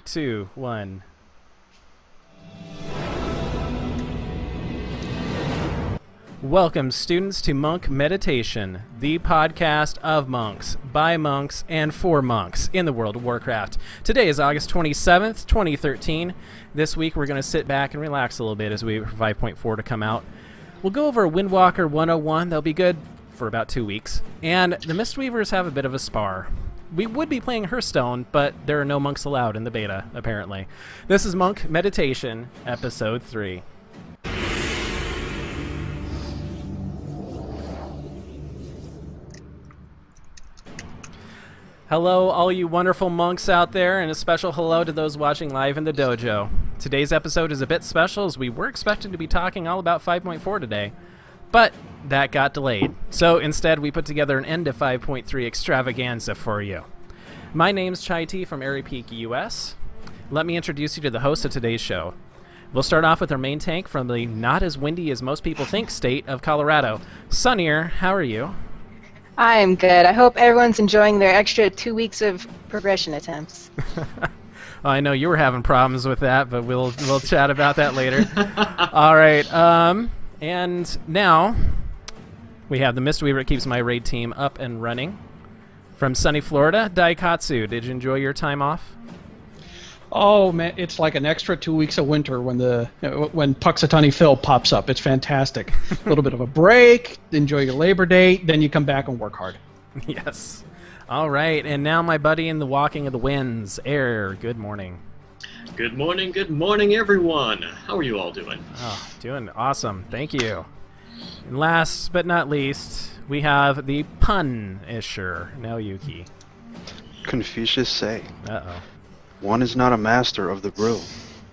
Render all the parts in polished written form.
2, 1. Welcome, students, to Monk Meditation, the podcast of monks, by monks, and for monks in the world of Warcraft. Today is August 27th, 2013. This week we're going to sit back and relax a little bit as we wait for 5.4 to come out. We'll go over Windwalker 101. That'll be good for about 2 weeks. And the Mistweavers have a bit of a spar. We would be playing Hearthstone, but there are no monks allowed in the beta, apparently. This is Monk Meditation, Episode 3. Hello, all you wonderful monks out there, and a special hello to those watching live in the dojo. Today's episode is a bit special, as we were expected to be talking all about 5.4 today, but that got delayed. So instead, we put together an end of 5.3 extravaganza for you. My name's Chai T from Airy Peak, US. Let me introduce you to the host of today's show. We'll start off with our main tank from the not as windy as most people think state of Colorado. Sunnier, how are you? I'm good. I hope everyone's enjoying their extra 2 weeks of progression attempts. Well, I know you were having problems with that, but we'll chat about that later. All right. And now we have the Mistweaver that keeps my raid team up and running. From sunny Florida, Daikatsu, did you enjoy your time off? Oh man, it's like an extra 2 weeks of winter when when Puxatawny Phil pops up. It's fantastic. A little bit of a break, enjoy your Labor Day, then you come back and work hard. Yes. All right, and now my buddy in the Walking of the Winds, Air. Good morning. Good morning, everyone. How are you all doing? Oh, doing awesome. Thank you. And last but not least, we have the pun-isher, Naoyuki. Confucius say, Uh-oh. one is not a master of the brew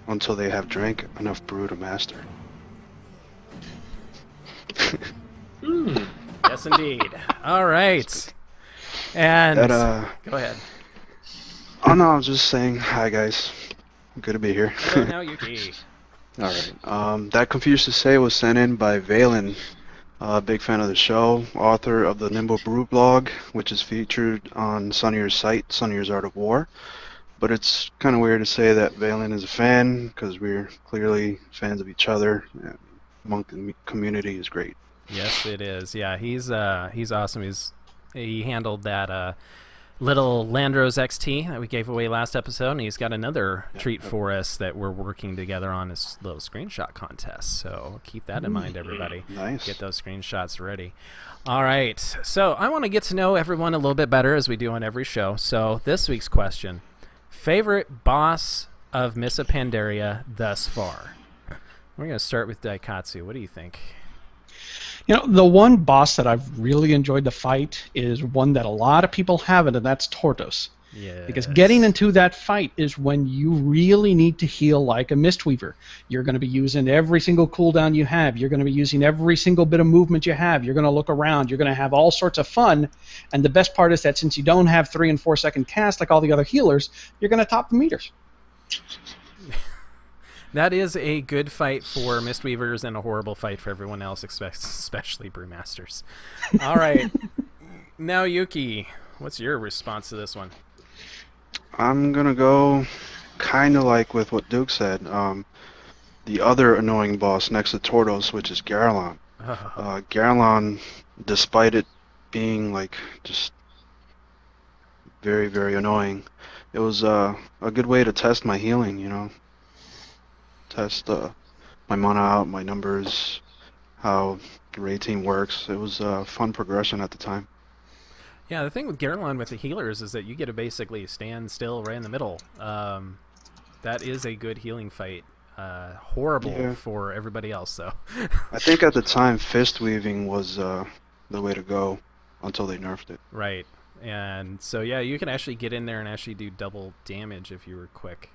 until they have drank enough brew to master. Yes, indeed. All right. And go ahead. Oh no, I was just saying hi, guys. Good to be here. Hello, Naoyuki. All right. That Confucius say was sent in by Valen, big fan of the show, author of the Nimble Brew blog, which is featured on Sunnier's site, Sunnier's Art of War. But it's kind of weird to say that Valen is a fan, because we're clearly fans of each other. Monk community is great. Yes, it is. Yeah, he's awesome. He handled that little Landros XT that we gave away last episode, and he's got another treat for us that we're working together on, this little screenshot contest. So keep that in mind, everybody. Nice. Get those screenshots ready. All right. So I want to get to know everyone a little bit better, as we do on every show. So this week's question: favorite boss of Missa Pandaria thus far? We're going to start with Daikatsu. What do you think? You know, the one boss that I've really enjoyed the fight is one that a lot of people haven't, and that's Tortos. Yes. Because getting into that fight is when you really need to heal like a Mistweaver. You're going to be using every single cooldown you have. You're going to be using every single bit of movement you have. You're going to look around. You're going to have all sorts of fun. And the best part is that since you don't have 3 and 4 second cast like all the other healers, you're going to top the meters. That is a good fight for Mistweavers and a horrible fight for everyone else, especially Brewmasters. All right. Now, Yuki, what's your response to this one? I'm going to go kind of like with what Duke said. The other annoying boss next to Tortos, which is Garlon. Garlon, despite it being like just very, very annoying, it was a good way to test my healing, you know. Test my mana out, my numbers, how the raid team works. It was a fun progression at the time. Yeah, the thing with Garlon with the healers is that you get to basically stand still right in the middle. That is a good healing fight. Horrible for everybody else, though. I think at the time, fist weaving was the way to go until they nerfed it. Right. And so, yeah, you can actually get in there and actually do double damage if you were quick.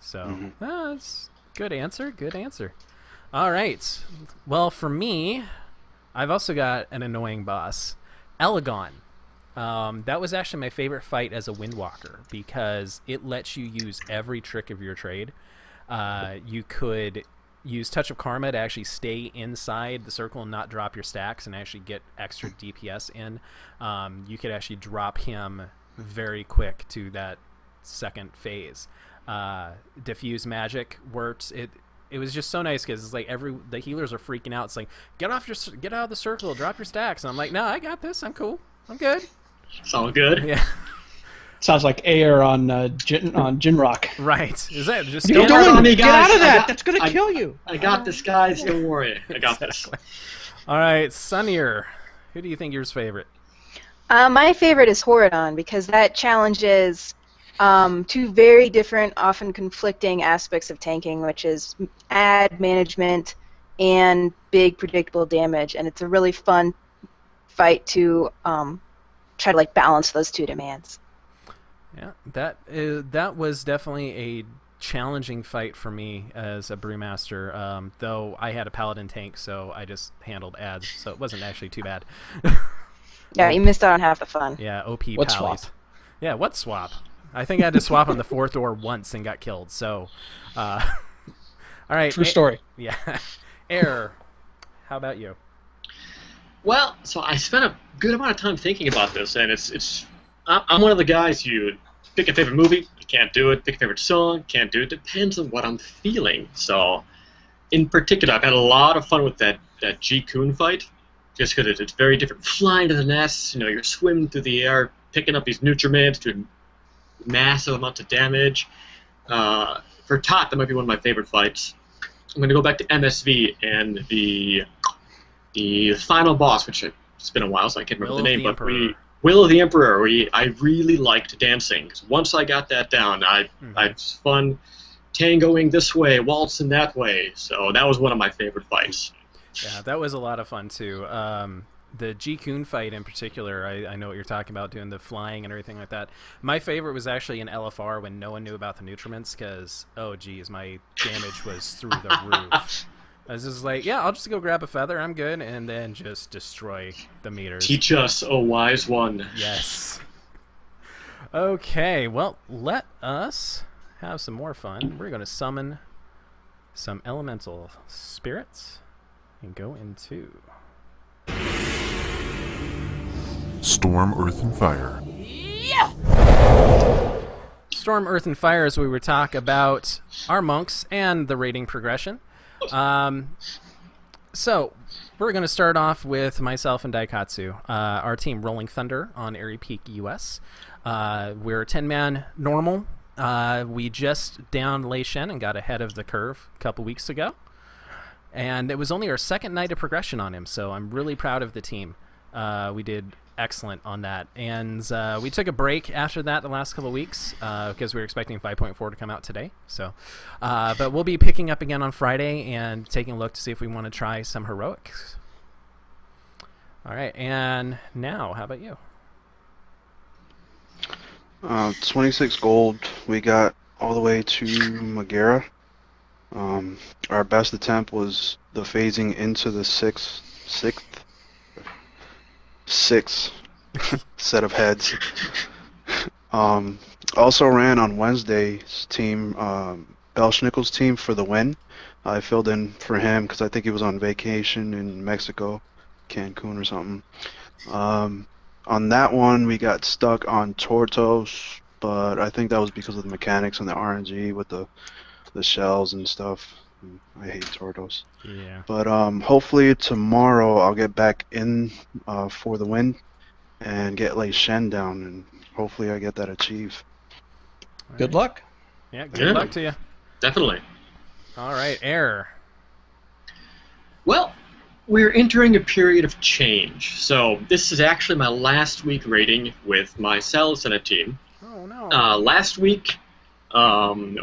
So, that's... Good answer. Good answer. All right. Well, for me, I've also got an annoying boss, Elegon. That was actually my favorite fight as a Windwalker because it lets you use every trick of your trade. You could use Touch of Karma to actually stay inside the circle and not drop your stacks and actually get extra DPS in. You could actually drop him very quick to that second phase. diffuse magic worked. It was just so nice because it's like the healers are freaking out. It's like, get out of the circle, drop your stacks. And I'm like, no, I got this. I'm cool. I'm good. It's all good. Yeah. Sounds like air on Jinrock. Right. Is that just You're Don't worry about me, Get guys. out of I that. got- That's going to kill you. I got this, guys. Don't worry. I got this. All right, Sunnier. Who do you think yours favorite? My favorite is Horadon because that challenges two very different, often conflicting aspects of tanking, which is ad management and big predictable damage, and it's a really fun fight to try to balance those two demands. Yeah, that was definitely a challenging fight for me as a brewmaster. Though I had a paladin tank, so I just handled ads, so it wasn't actually too bad. Yeah, you missed out on half the fun. Yeah, OP What pallies. swap? Yeah, what swap? I think I had to swap on the 4th door once and got killed. So, all right. True story. Yeah, Air. How about you? Well, so I spent a good amount of time thinking about this, and I'm one of the guys you pick a favorite movie, you can't do it. Pick a favorite song, can't do it. Depends on what I'm feeling. So, in particular, I've had a lot of fun with that G-Kun fight, just because it's very different. Flying to the nest, you're swimming through the air, picking up these nutriments, doing massive amounts of damage. For Tot, that might be one of my favorite fights. I'm going to go back to MSV and the final boss, which it's been a while, so I can't remember the name, but Will of the Emperor. I really liked dancing. Once I got that down, I was fun tangoing this way, waltzing that way. So that was one of my favorite fights. Yeah, that was a lot of fun too. The G-Kun fight in particular, I know what you're talking about, doing the flying and everything like that. My favorite was actually in LFR when no one knew about the nutriments because, oh geez, my damage was through the roof. I was just like, yeah, I'll just go grab a feather, I'm good, and then just destroy the meters. Teach us, oh wise one. Yes. Okay, well, let us have some more fun. We're going to summon some elemental spirits and go into Storm, Earth, and Fire. Storm, Earth, and Fire as we would talk about our monks and the rating progression. So, we're going to start off with myself and Daikatsu. Our team, Rolling Thunder on Airy Peak, US. We're a 10-man normal. We just downed Lei Shen and got ahead of the curve a couple weeks ago. And it was only our second night of progression on him, so I'm really proud of the team. We did excellent on that. And we took a break after that the last couple of weeks because we were expecting 5.4 to come out today. So, but we'll be picking up again on Friday and taking a look to see if we want to try some heroics. All right, and now, how about you? 26 gold. We got all the way to Magera. Our best attempt was the phasing into the sixth set of heads. Also ran on Wednesday's team, Belschnickel's team, for the win. I filled in for him because I think he was on vacation in Mexico, Cancun or something. On that one, we got stuck on Tortos, but I think that was because of the mechanics and the RNG with the shells and stuff. I hate Tortos. Yeah. But hopefully tomorrow I'll get back in for the win and get Lei Shen down, and hopefully I get that achieved. Good luck. Yeah, good luck to you. Definitely. All right, Air. Well, we're entering a period of change. So this is actually my last week rating with my Salicena team. Oh, no. Last week,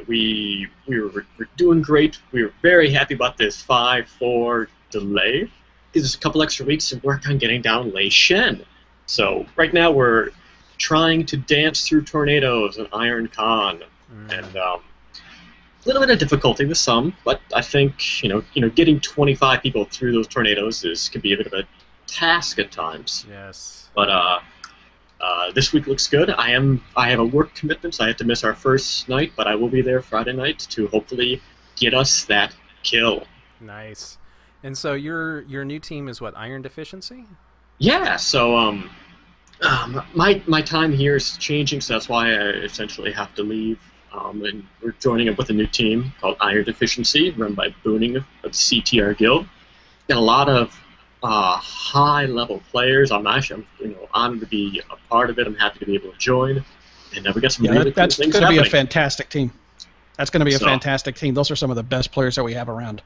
we were doing great. We were very happy about this 5-4 delay. Gives us a couple extra weeks to work on getting down Lei Shen. So right now we're trying to dance through tornadoes and Iron Khan, and a little bit of difficulty with some, but I think getting 25 people through those tornadoes can be a bit of a task at times. Yes. But this week looks good. I have a work commitment, so I have to miss our first night, but I will be there Friday night to hopefully get us that kill. Nice. And so your new team is what, Iron Deficiency? Yeah. So my time here is changing, so that's why I essentially have to leave. and we're joining up with a new team called Iron Deficiency, run by Booning of the CTR Guild. Got a lot of high-level players. I'm honored to be a part of it. I'm happy to be able to join, and we got some really cool that's things going to be happening. a fantastic team. That's going to be a fantastic team. Those are some of the best players that we have around.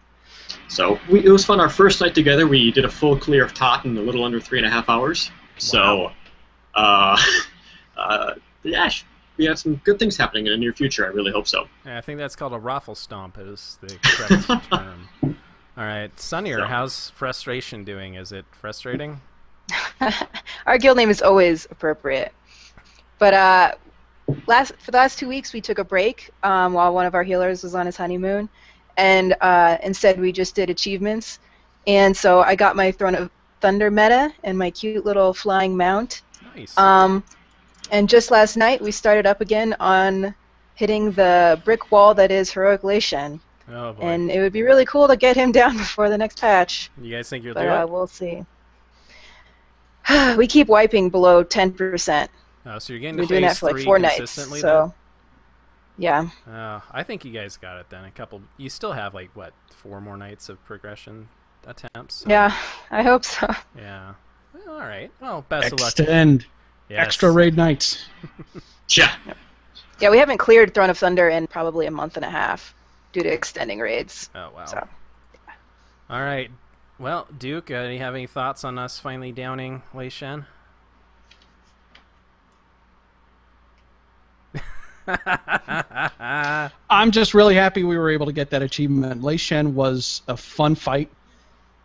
So it was fun. Our first night together, we did a full clear of Tot in a little under 3.5 hours. Wow. So, yeah, we have some good things happening in the near future. I really hope so. Yeah, I think that's called a raffle stomp is the correct term. All right, Sunnier, how's frustration doing? Is it frustrating? Our guild name is always appropriate. But for the last 2 weeks, we took a break while one of our healers was on his honeymoon, and instead we just did achievements. And so I got my Throne of Thunder meta and my cute little flying mount. Nice. And just last night, we started up again on hitting the brick wall that is Heroic Lei Shen. Oh, boy. And it would be really cool to get him down before the next patch. You guys think you'll do But it? we'll see. We keep wiping below 10%. Oh, so you're getting We're to doing that phase for like 3 4 nights. consistently So, yeah. then? I think you guys got it then. You still have, like, what, 4 more nights of progression attempts? So. Yeah, I hope so. Yeah. Well, all right. Well, best of luck. Extend. Yes. Extra raid nights. Yeah. Yeah, we haven't cleared Throne of Thunder in probably a month and a half due to extending raids. Oh, wow. So. All right. Well, Duke, do you have any thoughts on us finally downing Lei Shen? I'm just really happy we were able to get that achievement. Lei Shen was a fun fight.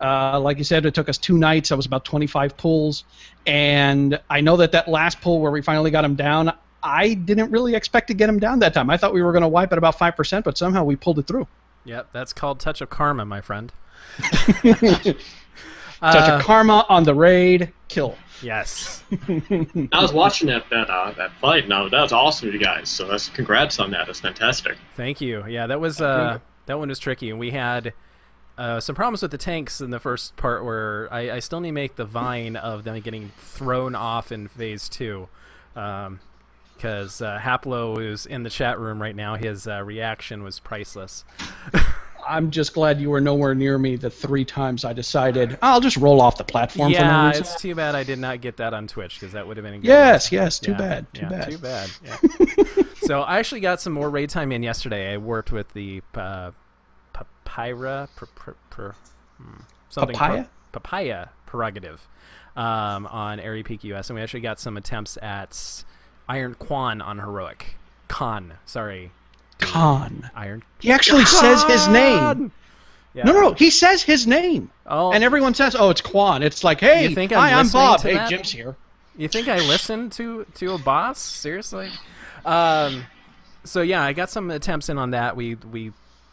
Like you said, it took us 2 nights. That was about 25 pulls. And I know that last pull where we finally got him down, I didn't really expect to get him down that time. I thought we were going to wipe at about 5%, but somehow we pulled it through. Yep, that's called Touch of Karma, my friend. Touch of Karma on the raid, kill. Yes. I was watching that fight. Now that was awesome, you guys. So congrats on that. That's fantastic. Thank you. Yeah, that was that one was tricky, and we had some problems with the tanks in the first part where I still need to make the vine of them getting thrown off in phase 2. Because Haplo, who's in the chat room right now, his reaction was priceless. I'm just glad you were nowhere near me the 3 times I decided I'll just roll off the platform for no Yeah, reason. it's too bad I did not get that on Twitch, because that would have been a good Yes, one. yes, too Yeah, bad. yeah, too bad. Yeah. So I actually got some more raid time in yesterday. I worked with the Papaya Prerogative on Airy Peak US, and we actually got some attempts at Iron Quan on Heroic. Khan. Iron. He actually says his name. Yeah. No, he says his name. Oh. And everyone says, oh, it's Quan. It's like, hey, You think hi, I'm listening Bob. to Hey, that? Jim's here. You think I listened to a boss? Seriously? So yeah, I got some attempts in on that. We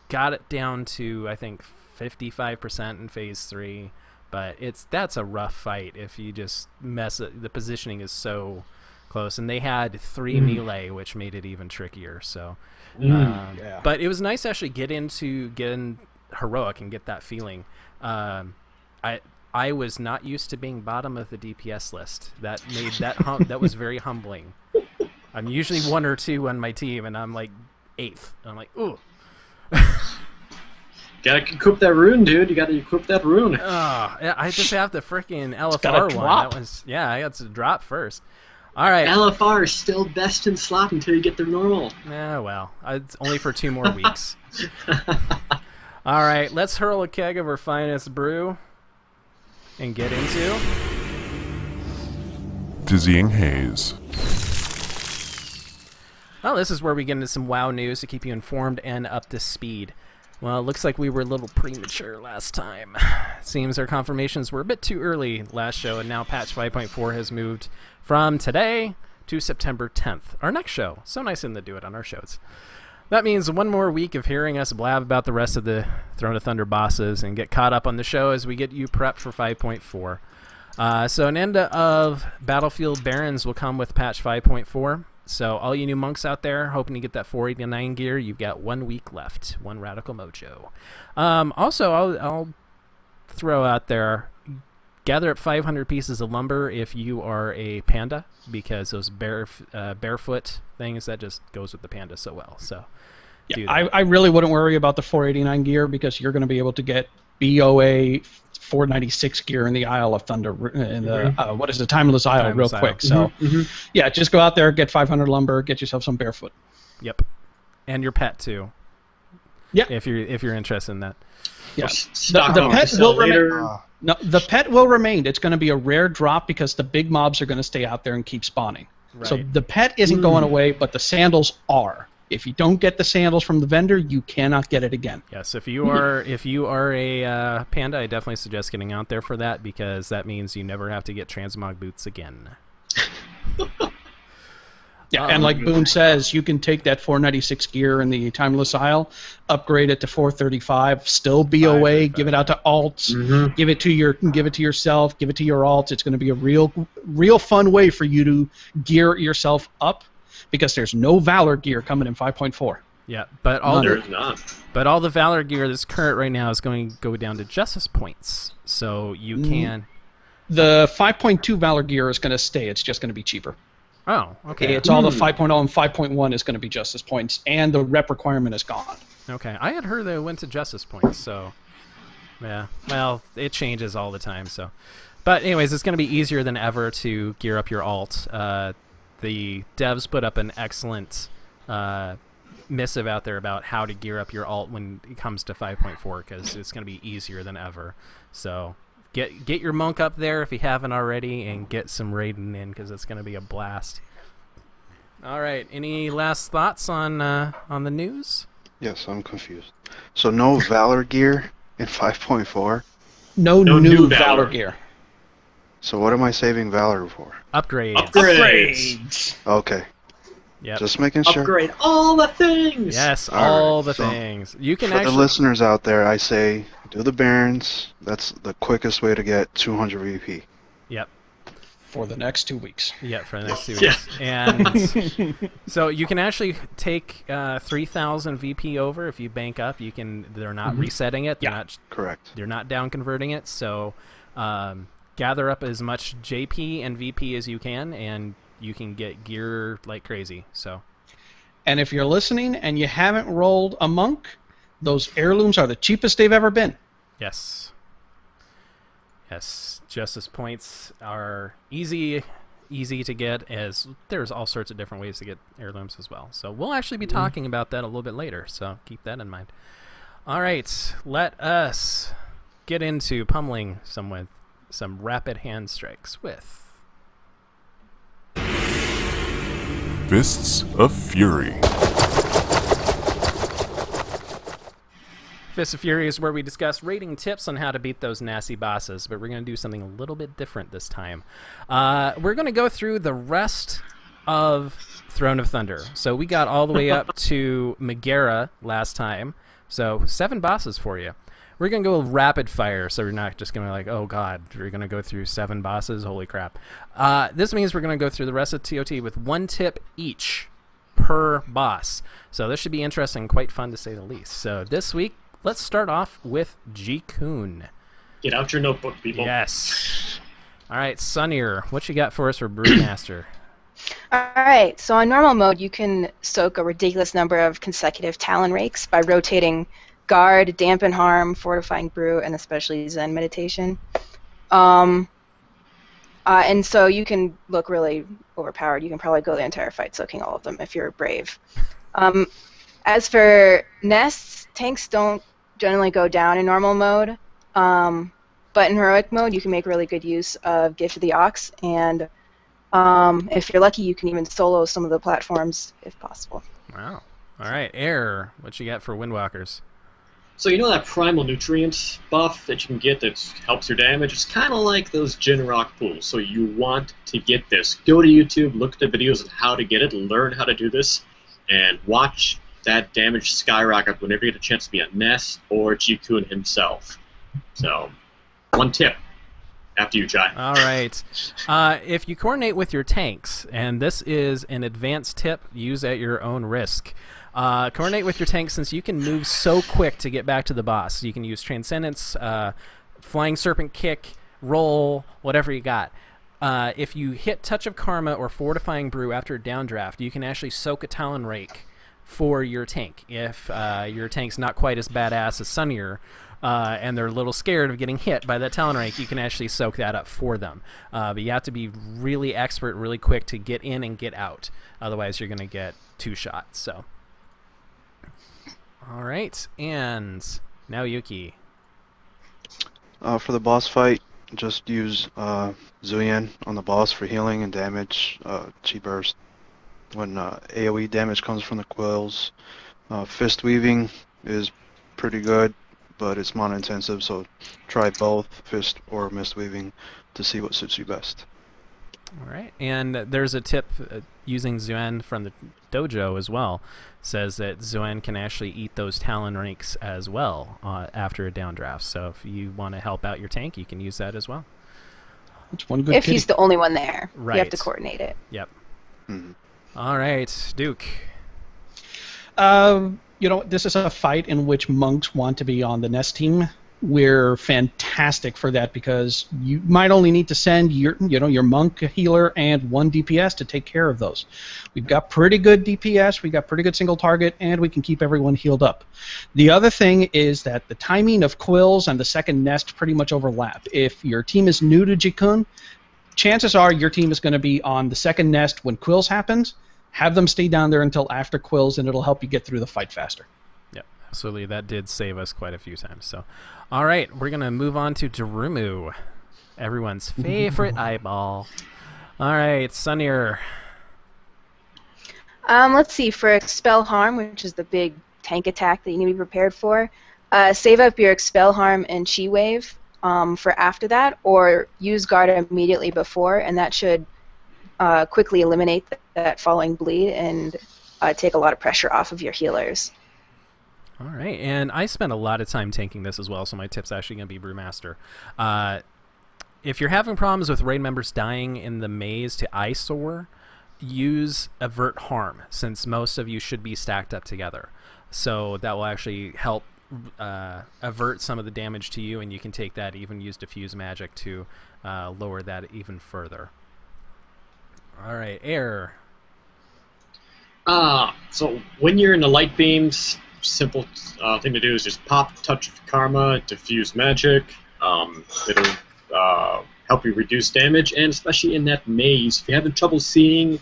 got it down to, I think, 55% in phase 3, but that's a rough fight if you just mess it. The positioning is so close, and they had 3 melee, which made it even trickier. So, Yeah. but it was nice to actually get in Heroic and get that feeling. I was not used to being bottom of the DPS list. That made that was very humbling. I'm usually 1 or 2 on my team, and I'm like 8th. I'm like, ooh. Gotta equip that rune, dude. You gotta equip that rune. I just have the freaking gotta LFR one. drop. That was I got to drop first. All right. LFR is still best in slot until you get their normal. Well, it's only for 2 more weeks. All right, let's hurl a keg of our finest brew and get into Dizzying Haze. Well, this is where we get into some WoW news to keep you informed and up to speed. Well, it looks like we were a little premature last time. It seems our confirmations were a bit too early last show, and now patch 5.4 has moved from today to September 10th, our next show. So nice of them to do it on our shows. That means 1 more week of hearing us blab about the rest of the Throne of Thunder bosses and get caught up on the show as we get you prepped for 5.4. So an end of Battlefield Barons will come with patch 5.4. So all you new monks out there hoping to get that 489 gear, you've got 1 week left. 1 Radical Mojo. Also, I'll throw out there, gather up 500 pieces of lumber if you are a panda, because those barefoot things, that just goes with the panda so well. So yeah, I really wouldn't worry about the 489 gear, because you're going to be able to get BOA 496 gear in the Isle of Thunder, in the what is the Timeless Isle, real quick. So yeah, just go out there, get 500 lumber, get yourself some barefoot. Yep, and your pet too. Yeah, if you're interested in that. Yeah, the pet will remain. No, the pet will remain. It's going to be a rare drop, because the big mobs are going to stay out there and keep spawning. Right. So the pet isn't going away, but the sandals are. If you don't get the sandals from the vendor, you cannot get it again. Yes, if you are a panda, I definitely suggest getting out there for that, because that means you never have to get transmog boots again. Yeah, and like Boone says, you can take that 496 gear in the Timeless Isle, upgrade it to 435, still BOA, give it out to alts, give it to yourself, give it to your alts. It's going to be a real fun way for you to gear yourself up, because there's no Valor gear coming in 5.4. Yeah, but all the Valor gear that's current right now is going to go down to Justice points, so you can. The 5.2 Valor gear is going to stay. It's just going to be cheaper. Oh, okay. It's all the 5.0 and 5.1 is going to be Justice points, and the rep requirement is gone. Okay, I had heard that it went to Justice points, so yeah. Well, it changes all the time, so. But anyways, it's going to be easier than ever to gear up your alt. The devs put up an excellent missive out there about how to gear up your alt when it comes to 5.4, because it's going to be easier than ever. So get your monk up there if you haven't already, and get some raiding in, because it's going to be a blast. All right, any last thoughts on the news? Yes, I'm confused. So no Valor gear in 5.4? No new Valor gear. So what am I saving Valor for? Upgrades. Okay. Yep. Just making sure. Upgrade all the things. Yes, all the things. You can for the listeners out there, I say do the Barons. That's the quickest way to get 200 VP. Yep. For the next 2 weeks. Yeah, for the next 2 weeks. And so you can actually take 3,000 VP over if you bank up. You can. They're not resetting it. They're not correct. They're not down converting it. So gather up as much JP and VP as you can, and you can get gear like crazy. So. And if you're listening and you haven't rolled a monk, those heirlooms are the cheapest they've ever been. Yes. Yes. Justice points are easy to get, as there's all sorts of different ways to get heirlooms as well. So we'll actually be talking about that a little bit later, so keep that in mind. All right, let us get into pummeling someone with some rapid hand strikes with Fists of Fury. Fists of Fury is where we discuss rating tips on how to beat those nasty bosses, but we're going to do something a little bit different this time. We're going to go through the rest of Throne of Thunder. So we got all the way up to Megara last time, so 7 bosses for you. We're going to go rapid fire, so we're not just going to like, oh god, we're going to go through 7 bosses, holy crap. This means we're going to go through the rest of TOT with 1 tip each per boss. So this should be interesting, quite fun to say the least. So this week, let's start off with G-Kun. Get out your notebook, people. Yes. All right, Sunnier, what you got for us for Brewmaster? All right, so on normal mode, you can soak a ridiculous number of consecutive Talon Rakes by rotating Guard, Dampen Harm, Fortifying Brew, and especially Zen Meditation. And so you can look really overpowered. You can probably go the entire fight soaking all of them if you're brave. As for nests, tanks don't generally go down in normal mode, but in heroic mode you can make really good use of Gift of the Ox, and if you're lucky you can even solo some of the platforms if possible. Wow. All right, Air, what you got for Windwalkers? So you know that primal nutrients buff that you can get that helps your damage? It's kind of like those Jin Rock pools. So you want to get this. Go to YouTube, look at the videos of how to get it, learn how to do this, and watch that damage skyrocket whenever you get a chance to be a Ness or G-Kun himself. So, 1 tip. After you, Jai. All right. If you coordinate with your tanks, and this is an advanced tip, use at your own risk. Coordinate with your tanks, since you can move so quick to get back to the boss. You can use Transcendence, Flying Serpent Kick, roll, whatever you got. If you hit Touch of Karma or Fortifying Brew after a downdraft, you can actually soak a Talon Rake for your tank. If your tank's not quite as badass as Sunnier, and they're a little scared of getting hit by that Talon Rake, you can actually soak that up for them. But you have to be really expert, really quick to get in and get out. Otherwise, you're going to get 2 shots. So, all right, and now Yuki. For the boss fight, just use Zuyen on the boss for healing and damage. Chi Burst when AoE damage comes from the quills. Fist weaving is pretty good, but it's mana intensive, so try both Fist or Mist weaving to see what suits you best. All right, and there's a tip using Zuen from the dojo as well. Says that Zuen can actually eat those Talon Rakes as well after a downdraft. So if you want to help out your tank, you can use that as well. It's one good If kitty. he's the only one there. Right. You have to coordinate it. Yep. Mhm. All right, Duke. This is a fight in which monks want to be on the Nest team. We're fantastic for that because you might only need to send your monk, healer, and 1 DPS to take care of those. We've got pretty good DPS, we've got pretty good single target, and we can keep everyone healed up. The other thing is that the timing of quills and the second nest pretty much overlap. If your team is new to Jikun, chances are your team is going to be on the second nest when quills happens. Have them stay down there until after quills, and it'll help you get through the fight faster. Yep, absolutely. That did save us quite a few times. So, all right, we're going to move on to Darumu, everyone's favorite eyeball. All right, Sunnier. Let's see. For Expel Harm, which is the big tank attack that you need to be prepared for, save up your Expel Harm and Chi Wave for after that, or use Guard immediately before, and that should quickly eliminate that following bleed and take a lot of pressure off of your healers. All right, and I spent a lot of time tanking this as well, so my tip's actually going to be Brewmaster. If you're having problems with raid members dying in the maze to eyesore, use Avert Harm, since most of you should be stacked up together. So that will actually help avert some of the damage to you, and you can take that, even use Diffuse Magic to lower that even further. All right, Air. So when you're in the light beams, simple thing to do is just pop Touch of Karma, Diffuse Magic. It'll help you reduce damage, and especially in that maze, if you're having trouble seeing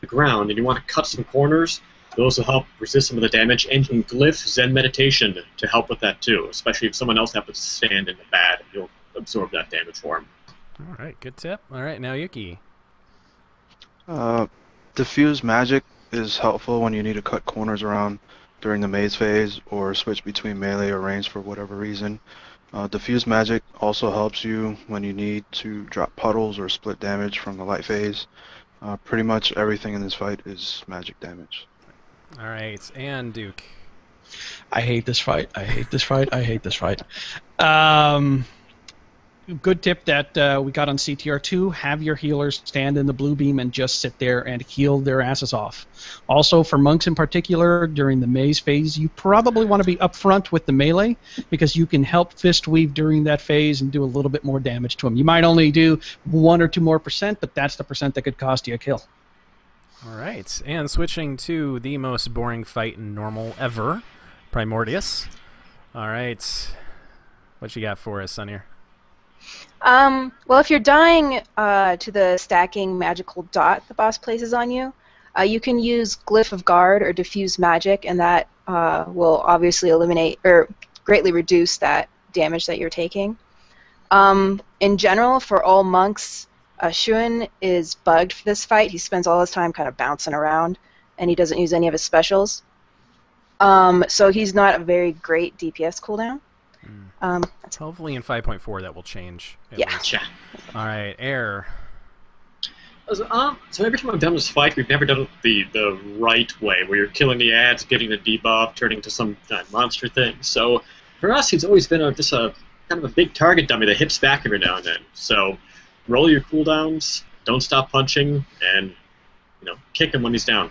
the ground and you want to cut some corners, those will help resist some of the damage, and you can glyph Zen Meditation to help with that too, especially if someone else happens to stand in the bad. You'll absorb that damage for them. All right, good tip. All right, now Yuki. Diffuse Magic is helpful when you need to cut corners around during the maze phase or switch between melee or range for whatever reason. Diffuse Magic also helps you when you need to drop puddles or split damage from the light phase. Pretty much everything in this fight is magic damage. All right, and Duke. I hate this fight. I hate this fight. I hate this fight. Good tip that we got on CTR2, have your healers stand in the blue beam and just sit there and heal their asses off. Also, for monks in particular, during the maze phase, you probably want to be upfront with the melee because you can help Fist Weave during that phase and do a little bit more damage to them. You might only do 1 or 2 more percent, but that's the percent that could cost you a kill. All right, and switching to the most boring fight in normal ever, Primordius. All right, what you got for us, Sunnier? Well, if you're dying to the stacking magical dot the boss places on you, you can use Glyph of Guard or Diffuse Magic, and that will obviously eliminate or greatly reduce that damage that you're taking. In general, for all monks, Shuin is bugged for this fight. He spends all his time kind of bouncing around, and he doesn't use any of his specials. So he's not a very great DPS cooldown. Hopefully in 5.4 that will change. Yeah. All right, Air. So every time I've done this fight, we've never done it the right way, where you're killing the ads, getting the debuff, turning into some monster thing. So for us, he's always been just a kind of a big target dummy that hits back every now and then. So roll your cooldowns, don't stop punching, and kick him when he's down.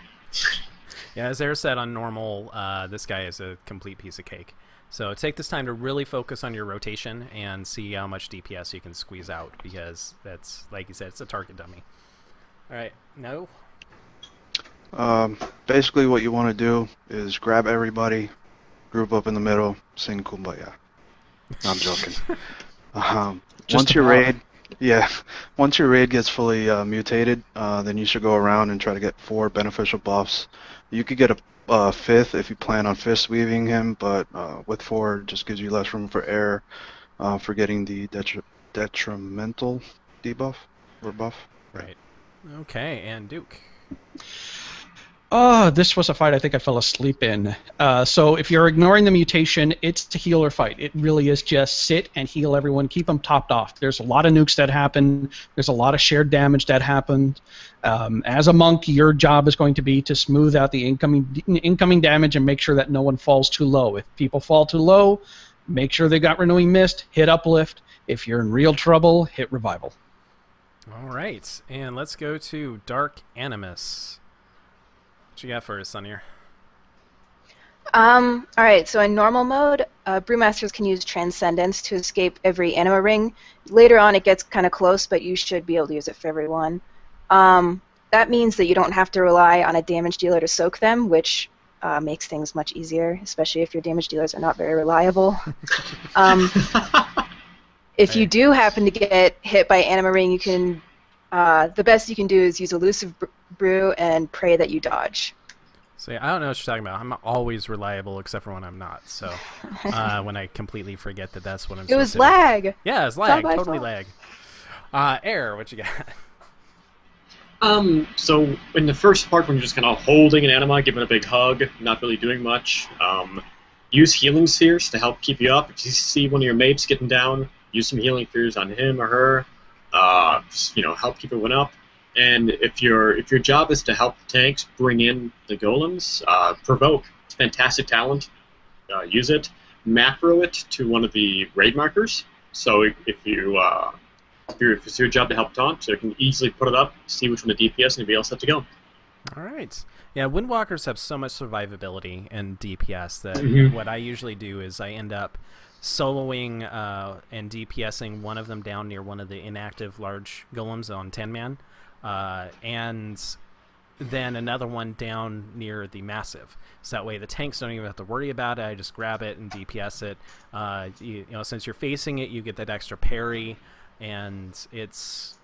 Yeah, as Air said on normal, this guy is a complete piece of cake. So take this time to really focus on your rotation and see how much DPS you can squeeze out, because that's, like you said, it's a target dummy. All right, no? Basically what you want to do is grab everybody, group up in the middle, sing Kumbaya. No, I'm joking. Once your raid, once your raid gets fully mutated, then you should go around and try to get 4 beneficial buffs. You could get a 5th if you plan on fist weaving him, but with 4 it just gives you less room for error for getting the detrimental debuff or buff. Right. Okay, and Duke. This was a fight I think I fell asleep in. So if you're ignoring the mutation, it's to heal or fight. It really is just sit and heal everyone, keep them topped off. There's a lot of nukes that happen. There's a lot of shared damage that happens. As a monk, your job is going to be to smooth out the incoming damage and make sure that no one falls too low. If people fall too low, make sure they got Renewing Mist, hit Uplift. If you're in real trouble, hit Revival. All right, and let's go to Dark Animus. What you got for us, Sunir? Alright, so in normal mode, Brewmasters can use Transcendence to escape every anima ring. Later on it gets kind of close, but you should be able to use it for everyone. That means that you don't have to rely on a damage dealer to soak them, which makes things much easier, especially if your damage dealers are not very reliable. If you do happen to get hit by anima ring, you can the best you can do is use Elusive Brew and pray that you dodge. So I don't know what you're talking about. I'm always reliable except for when I'm not. So when I completely forget that that's what I'm supposed to do. It was lag! Yeah, it's lag. Totally lag. Air, what you got? So in the first part when you're just kind of holding an anima, giving a big hug, not really doing much, use Healing Spheres to help keep you up. If you see one of your mates getting down, use some Healing Spheres on him or her. Help keep everyone up. And if your job is to help tanks bring in the golems, Provoke. It's a fantastic talent. Use it. Macro it to one of the raid markers. So if it's your job to help taunt, so you can easily put it up, see which one the DPS, and you'll be all set to go. All right. Yeah, Windwalkers have so much survivability and DPS that what I usually do is I end up soloing and DPSing one of them down near one of the inactive large golems on 10-man, and then another one down near the massive. So that way the tanks don't even have to worry about it. I just grab it and DPS it. Since you're facing it, you get that extra parry, and it's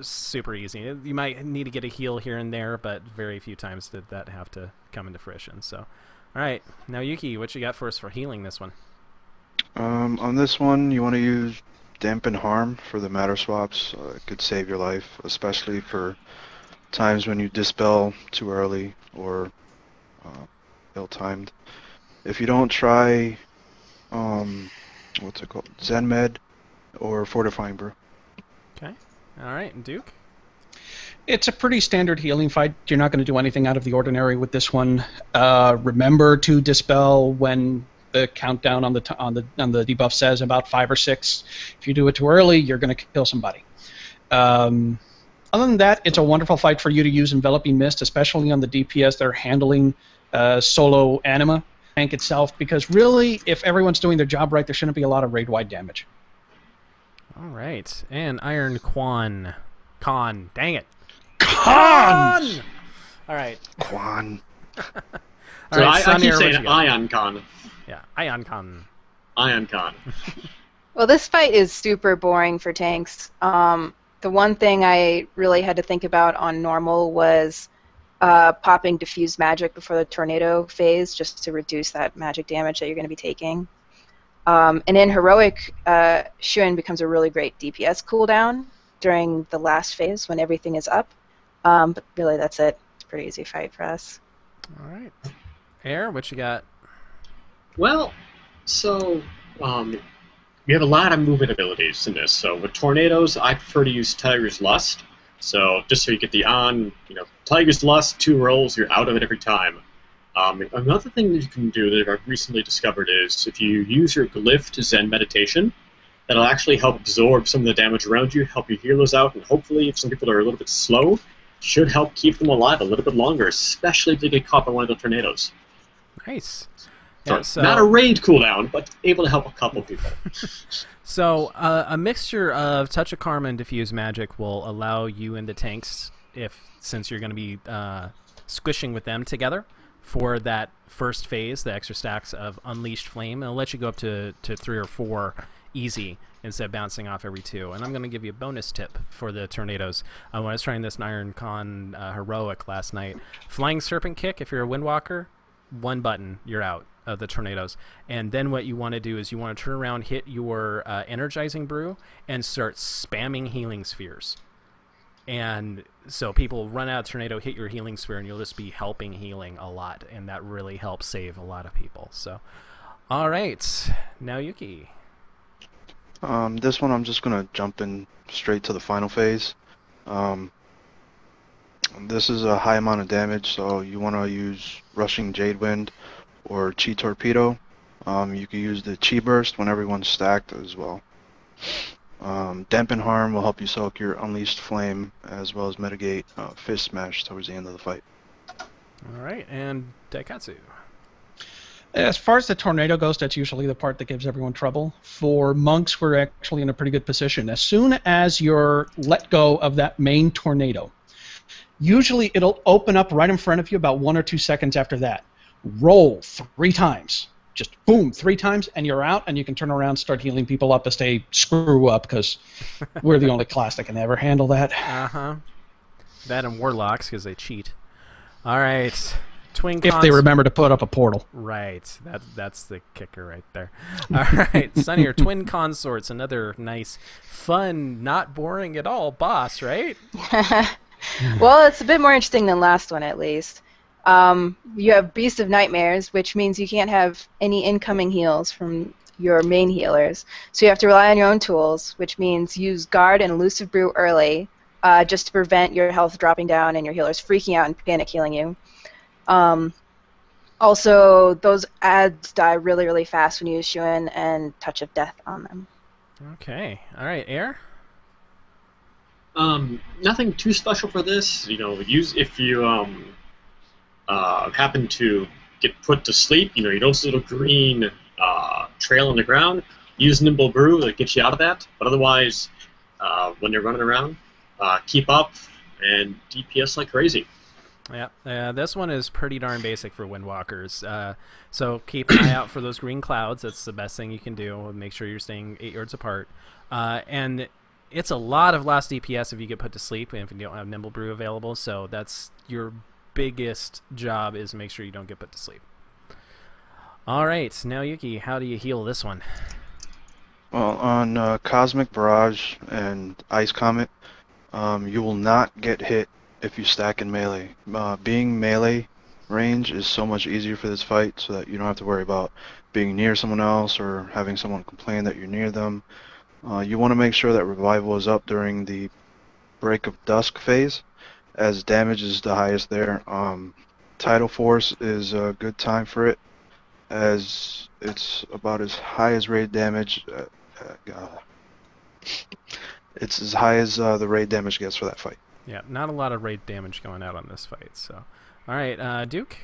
super easy. You might need to get a heal here and there, but very few times did that have to come into fruition. So, all right, now Yuki, what you got for us for healing this one? On this one, you want to use Dampen Harm for the matter swaps. It could save your life, especially for times when you dispel too early or ill-timed. If you don't try, what's it called, Zen Med or Fortifying Brew. Okay. All right, and Duke? It's a pretty standard healing fight. You're not going to do anything out of the ordinary with this one. Remember to dispel when the countdown on the debuff says about 5 or 6. If you do it too early, you're going to kill somebody. Other than that, it's a wonderful fight for you to use Enveloping Mist, especially on the DPS that are handling solo anima tank itself, because really, if everyone's doing their job right, there shouldn't be a lot of raid-wide damage. All right, and Iron Quan. Dang it. Con! All right. Quan. All right, I keep saying Ion Con. Yeah, Ion Con. Ion Con. Well, this fight is super boring for tanks. The one thing I really had to think about on normal was popping Diffuse Magic before the Tornado phase, just to reduce that magic damage that you're going to be taking. And in Heroic, Shun becomes a really great DPS cooldown during the last phase when everything is up. But really, that's it. It's a pretty easy fight for us. All right. Air, what you got? Well, so we have a lot of movement abilities in this. So with tornadoes, I prefer to use Tiger's Lust. So just so you get the Tiger's Lust, 2 rolls, you're out of it every time. Another thing that you can do that I've recently discovered is if you use your Glyph to Zen Meditation, that'll actually help absorb some of the damage around you, help you heal those out, and hopefully, if some people are a little bit slow, should help keep them alive a little bit longer, especially if they get caught by one of the tornadoes. Nice. So, Yeah, so not a raid cooldown, but able to help a couple people. So a mixture of Touch of Karma and Diffuse Magic will allow you and the tanks, since you're going to be squishing with them together for that first phase, the extra stacks of Unleashed Flame. It'll let you go up to 3 or 4 easy instead of bouncing off every 2. And I'm going to give you a bonus tip for the tornadoes. When I was trying this in Iron Con Heroic last night, Flying Serpent Kick, if you're a Windwalker, 1 button, you're out of the tornadoes. And then what you want to do is you want to turn around, hit your Energizing Brew, and start spamming Healing Spheres. And so people run out of tornado, hit your Healing Sphere, and you'll just be healing a lot, and that really helps save a lot of people. So, all right, now Yuki. This one I'm just gonna jump in straight to the final phase. This is a high amount of damage, so you want to use Rushing Jade Wind or Chi Torpedo. You can use the Chi Burst when everyone's stacked as well. Dampen Harm will help you soak your Unleashed Flame as well as mitigate Fist Smash towards the end of the fight. All right, and Daikatsu. As far as the tornado goes, that's usually the part that gives everyone trouble. For monks, we're actually in a pretty good position. As soon as you're let go of that main tornado, usually it'll open up right in front of you about 1 or 2 seconds after that. Roll 3 times. Just boom, 3 times, and you're out, and you can turn around and start healing people up as they screw up, because we're the only class that can ever handle that. Uh-huh. That and Warlocks, because they cheat. All right. Twin If they remember to put up a portal. Right. That's the kicker right there. All right. Sunnier, Twin Consorts, another nice, fun, not boring at all boss, right? Well, it's a bit more interesting than last one, at least. You have Beast of Nightmares, which means you can't have any incoming heals from your main healers. So you have to rely on your own tools, which means use Guard and Elusive Brew early, just to prevent your health dropping down and your healers freaking out and panic healing you. Also, those ads die really, really fast when you use Shuin and Touch of Death on them. Okay. All right, Air? Nothing too special for this. If you happen to get put to sleep, you notice a little green trail on the ground, use Nimble Brew to get you out of that. But otherwise, when you're running around, keep up and DPS like crazy. Yeah, this one is pretty darn basic for Windwalkers. So keep an eye out for those green clouds. That's the best thing you can do. Make sure you're staying 8 yards apart. And it's a lot of lost DPS if you get put to sleep and if you don't have Nimble Brew available. So that's your biggest job, is make sure you don't get put to sleep. All right, now Yuki, how do you heal this one? Well, on Cosmic Barrage and Ice Comet, you will not get hit if you stack in melee. Being melee range is so much easier for this fight, so that you don't have to worry about being near someone else or having someone complain that you're near them. You want to make sure that revival is up during the Break of Dusk phase, as damage is the highest there. Tidal Force is a good time for it, as it's about as high as raid damage. It's as high as the raid damage gets for that fight. Yeah, not a lot of raid damage going out on this fight. So, all right, Duke.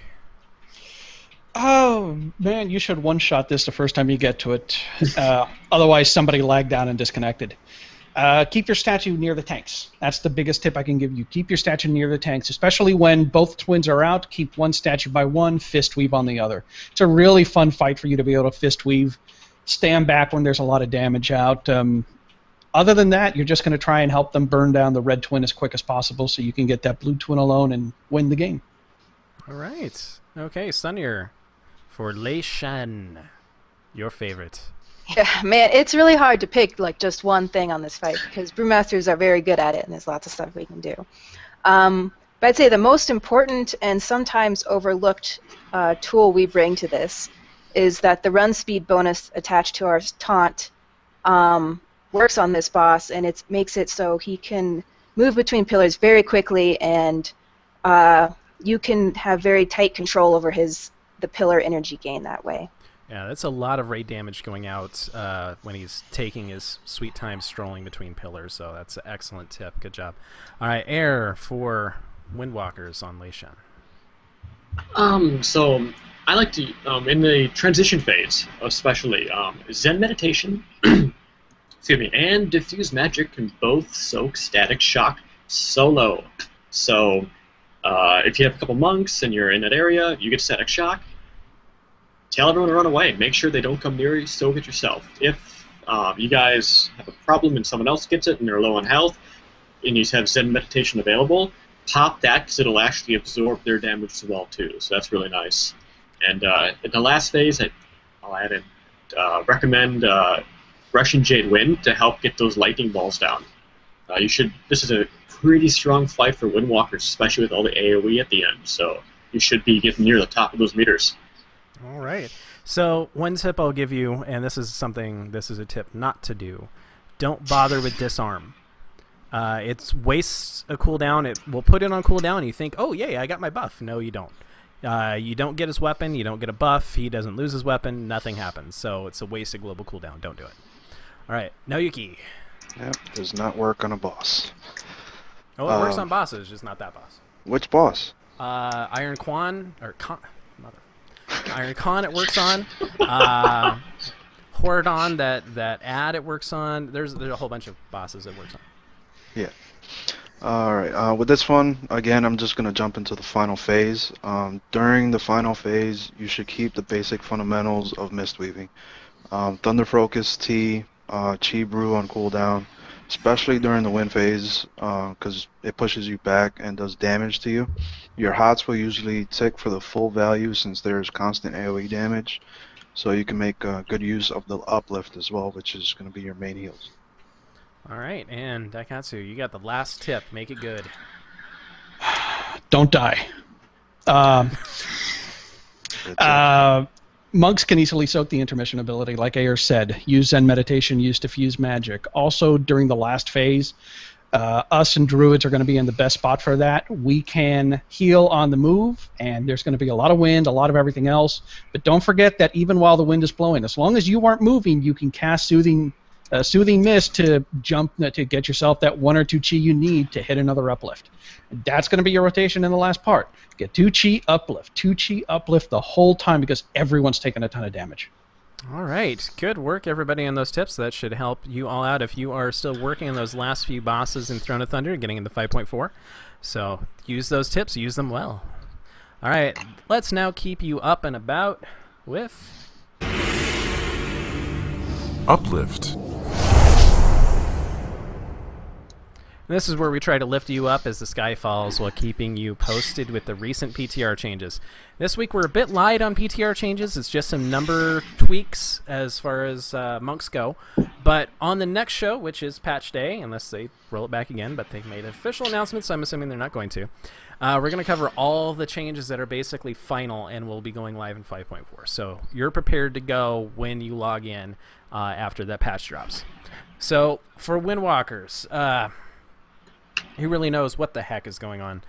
Oh man, you should one-shot this the first time you get to it. Otherwise, somebody lagged down and disconnected. Keep your statue near the tanks. That's the biggest tip I can give you. Keep your statue near the tanks, especially when both twins are out. Keep one statue by one, fist weave on the other. It's a really fun fight for you to be able to fist weave. Stand back when there's a lot of damage out. Other than that, you're just going to try and help them burn down the red twin as quick as possible so you can get that blue twin alone and win the game. All right. Okay, Sunnier, for Lei Shan, your favorite. Yeah, man, it's really hard to pick just one thing on this fight because brewmasters are very good at it, and there's lots of stuff we can do. But I'd say the most important and sometimes overlooked tool we bring to this is that the run speed bonus attached to our taunt works on this boss, and it makes it so he can move between pillars very quickly, and you can have very tight control over the pillar energy gain that way. Yeah, that's a lot of raid damage going out when he's taking his sweet time strolling between pillars, so that's an excellent tip. Good job. All right, Air for Windwalkers on Lei Shen? So I like to, in the transition phase, especially, Zen meditation, excuse me, and diffuse magic can both soak static shock solo. So if you have a couple monks and you're in that area, you get static shock, tell everyone to run away. Make sure they don't come near you, soak it yourself. If you guys have a problem and someone else gets it and they're low on health, and you have Zen meditation available, pop that because it'll actually absorb their damage as well too. So that's really nice. And in the last phase, I'll add in, recommend Russian Jade Wind to help get those lightning balls down. This is a pretty strong fight for Windwalkers, especially with all the AoE at the end. So you should be getting near the top of those meters. All right. So one tip I'll give you, and this is a tip not to do. Don't bother with disarm. It wastes a cooldown. It will put it on cooldown, and you think, oh, yay, I got my buff. No, you don't. You don't get his weapon. You don't get a buff. He doesn't lose his weapon. Nothing happens. So it's a wasted global cooldown. Don't do it. All right. Naoyuki. Yep, does not work on a boss. Oh, it works on bosses, just not that boss. Which boss? Iron Kwan, or Iron Khan it works on. Horadon, that ad it works on. There's a whole bunch of bosses it works on. Yeah. Alright, with this one, again, I'm just going to jump into the final phase. During the final phase, you should keep the basic fundamentals of Mistweaving. Thunder Focus, T, Chi Brew on cooldown, especially during the wind phase, because it pushes you back and does damage to you. Your HOTS will usually tick for the full value since there's constant AoE damage, so you can make good use of the uplift as well, which is going to be your main heals. Alright, and Daikatsu, you got the last tip. Make it good. Don't die. Monks can easily soak the intermission ability, like Ayer said. Use Zen meditation, use diffuse magic. Also, during the last phase, us and druids are going to be in the best spot for that. We can heal on the move, and there's going to be a lot of wind, a lot of everything else. But don't forget that even while the wind is blowing, as long as you aren't moving, you can cast Soothing Mist to jump to get yourself that 1 or 2 chi you need to hit another uplift. And that's going to be your rotation in the last part. Get 2 chi uplift the whole time because everyone's taking a ton of damage. All right, good work everybody on those tips. That should help you all out if you are still working on those last few bosses in Throne of Thunder, getting into 5.4. So use those tips, use them well. All right, let's now keep you up and about with Uplift. This is where we try to lift you up as the sky falls while keeping you posted with the recent PTR changes. This week we're a bit light on PTR changes. It's just some number tweaks as far as monks go. But on the next show, which is patch day, unless they roll it back again, but they've made official announcements, so I'm assuming they're not going to. We're going to cover all the changes that are basically final and will be going live in 5.4. So you're prepared to go when you log in after that patch drops. So for Windwalkers, who really knows what the heck is going on?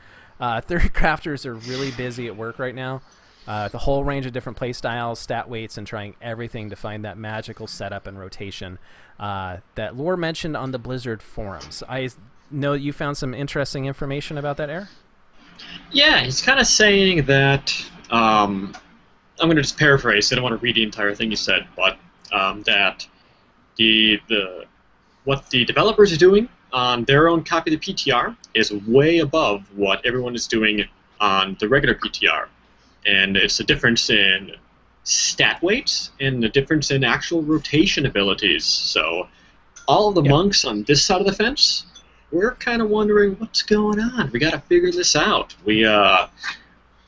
Theory crafters are really busy at work right now. The whole range of different play styles, stat weights, and trying everything to find that magical setup and rotation that Lore mentioned on the Blizzard forums. I know you found some interesting information about that, Air? Yeah, he's kind of saying that, I'm going to just paraphrase, I don't want to read the entire thing he said, but that what the developers are doing on their own copy of the PTR is way above what everyone is doing on the regular PTR. And it's the difference in stat weights and the difference in actual rotation abilities. So all of the monks on this side of the fence, we're kind of wondering what's going on. We got to figure this out. We